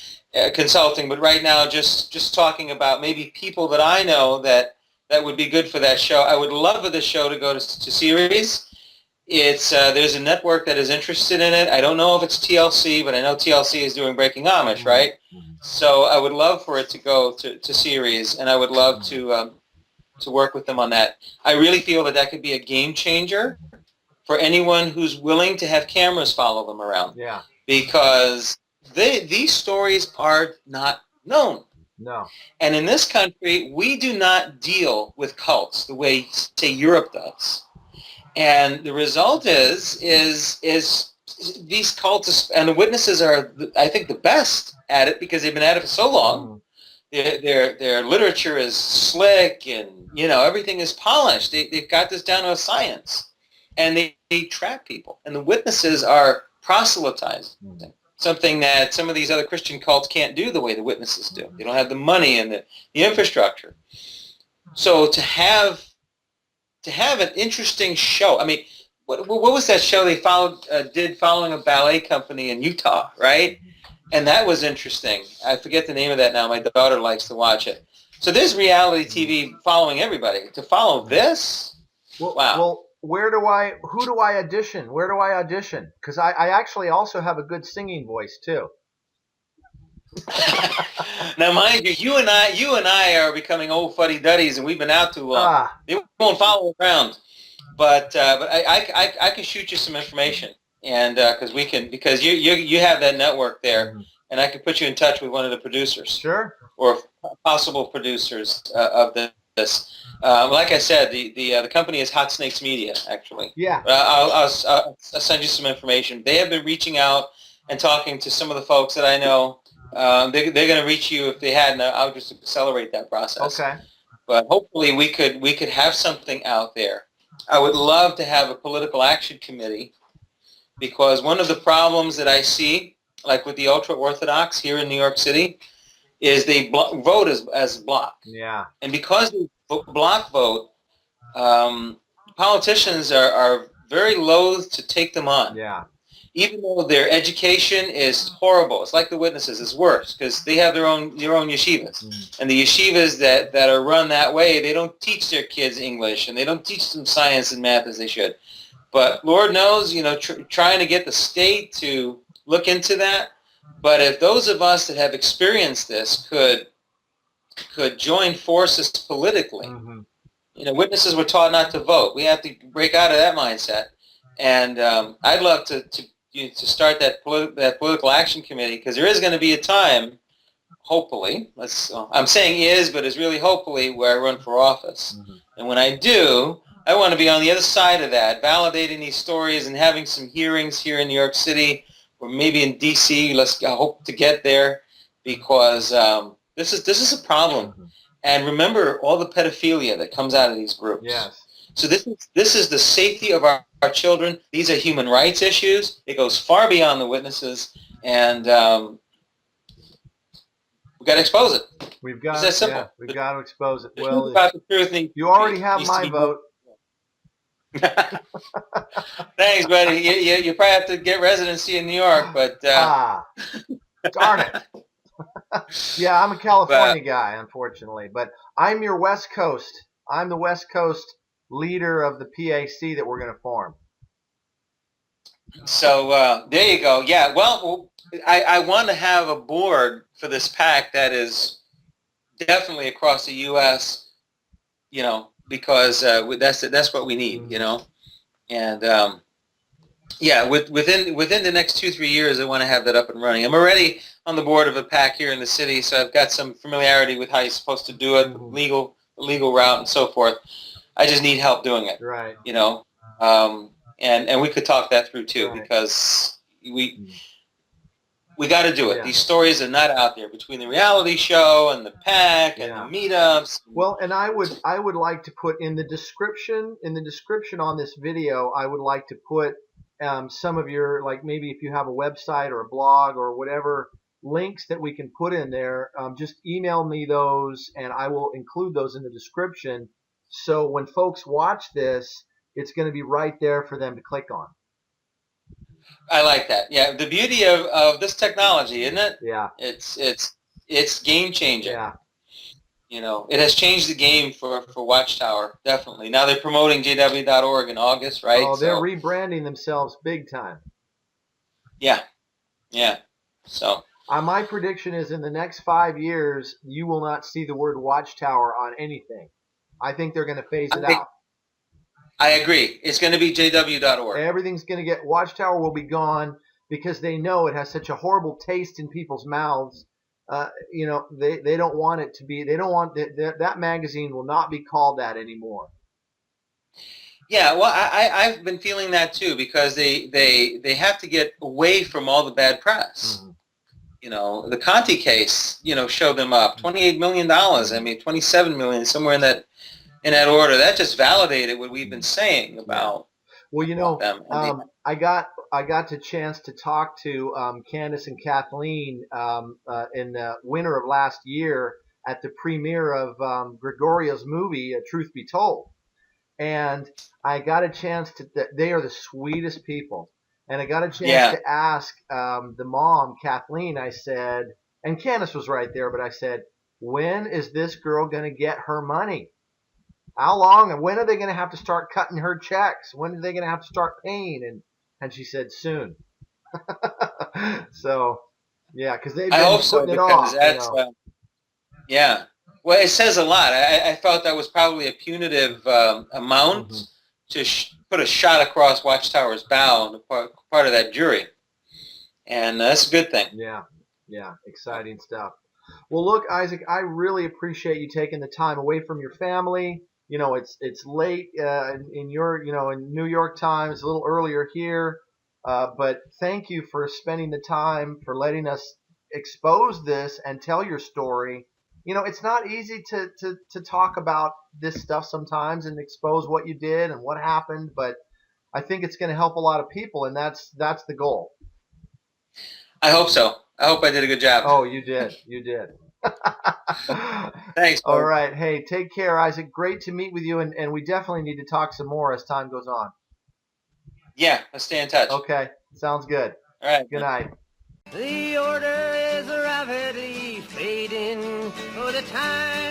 consulting. But right now, just talking about maybe people that I know that would be good for that show. I would love for the show to go to series. It's there's a network that is interested in it. I don't know if it's TLC, but I know TLC is doing Breaking Amish, right? So I would love for it to go to series, and I would love to work with them on that. I really feel that could be a game changer for anyone who's willing to have cameras follow them around. Yeah. Because these stories are not known. No. And in this country, we do not deal with cults the way, say, Europe does. And the result is these cults, and the witnesses are, I think, the best at it because they've been at it for so long. Their literature is slick, and everything is polished. They've got this down to a science. And they trap people. And the witnesses are proselytizing, something that some of these other Christian cults can't do the way the witnesses do. They don't have the money and the infrastructure. So to have an interesting show, I mean, what was that show they did following a ballet company in Utah, right? And that was interesting. I forget the name of that now. My daughter likes to watch it. So there's reality TV following everybody. To follow this, wow. Well, who do I audition? Where do I audition? Because I actually also have a good singing voice too. Now, mind you, you and I are becoming old fuddy-duddies, and we've been out too long. They won't follow around, but I can shoot you some information, and because you have that network there, and I can put you in touch with one of the producers, sure, or possible producers of this. Like I said, the company is Hot Snakes Media, actually. Yeah. I'll send you some information. They have been reaching out and talking to some of the folks that I know. They're going to reach you if they hadn't. I'll just accelerate that process. Okay. But hopefully we could have something out there. I would love to have a political action committee, because one of the problems that I see, like with the ultra-Orthodox here in New York City, is they vote as block. Yeah. And because they block vote, politicians are very loath to take them on. Yeah. Even though their education is horrible. It's like the witnesses. It's worse because they have their own yeshivas. And the yeshivas that are run that way, they don't teach their kids English, and they don't teach them science and math as they should. But Lord knows, trying to get the state to look into that. But if those of us that have experienced this could join forces politically, witnesses were taught not to vote. We have to break out of that mindset. And I'd love to start that political action committee, because there is going to be a time, hopefully, I'm saying is, but it's really hopefully, where I run for office. And when I do, I want to be on the other side of that, validating these stories and having some hearings here in New York City, or maybe in D.C. I hope to get there, because this is a problem. And remember all the pedophilia that comes out of these groups. Yes. So this is the safety of our children. These are human rights issues. It goes far beyond the witnesses, and we've got to expose it. We've got to expose it. Well, about the truth you already have my vote. Thanks, buddy. You probably have to get residency in New York, but darn it. Yeah, I'm a California guy, unfortunately, but I'm your West Coast. I'm the West Coast leader of the PAC that we're going to form. So there you go. Yeah, well, I want to have a board for this PAC that is definitely across the U.S., because that's what we need, And yeah, within the next 2-3 years, I want to have that up and running. I'm already on the board of a PAC here in the city, so I've got some familiarity with how you're supposed to do it, the legal route, and so forth. I just need help doing it, right? And we could talk that through too, because we got to do it. Yeah. These stories are not out there between the reality show and the PAC and the meetups. Well, and I would like to put in the description on this video, I would like to put some of your, like, maybe if you have a website or a blog or whatever links that we can put in there, just email me those and I will include those in the description. So when folks watch this, it's going to be right there for them to click on. I like that. Yeah, the beauty of this technology, isn't it? Yeah. It's game changing. Yeah. It has changed the game for Watchtower, definitely. Now they're promoting JW.org in August, right? Oh, they're rebranding themselves big time. Yeah. Yeah. So my prediction is in the next 5 years, you will not see the word Watchtower on anything. I think they're going to phase it out. I agree. It's going to be JW.org. Everything's going to get, Watchtower will be gone because they know it has such a horrible taste in people's mouths. They don't want it to be, they don't want, that magazine will not be called that anymore. Yeah, well, I've been feeling that too, because they have to get away from all the bad press. The Conti case, showed them up. $28 million, I mean, $27 million, somewhere in that order. That just validated what we've been saying about. Well, I got the chance to talk to Candace and Kathleen in the winter of last year at the premiere of Gregorio's movie, Truth Be Told. And I got a chance to, they are the sweetest people. And I got a chance to ask the mom, Kathleen, I said, and Candace was right there, but I said, when is this girl going to get her money? How long? And when are they going to have to start cutting her checks? When are they going to have to start paying? And she said, soon. So, yeah, because they've been putting it off. Yeah. Well, it says a lot. I felt that was probably a punitive amount to put a shot across Watchtower's bow on the part of that jury. And that's a good thing. Yeah. Yeah. Exciting stuff. Well, look, Isaac, I really appreciate you taking the time away from your family. It's late in your, in New York time. It's a little earlier here. But thank you for spending the time, for letting us expose this and tell your story. It's not easy to talk about this stuff sometimes and expose what you did and what happened, but I think it's going to help a lot of people, and that's the goal. I hope so. I hope I did a good job. Oh, you did. You did. Thanks. All right. Hey, take care, Isaac. Great to meet with you, and we definitely need to talk some more as time goes on. Yeah, let's stay in touch. Okay, sounds good. All right. Good night. The order is rapidly fading, oh, the time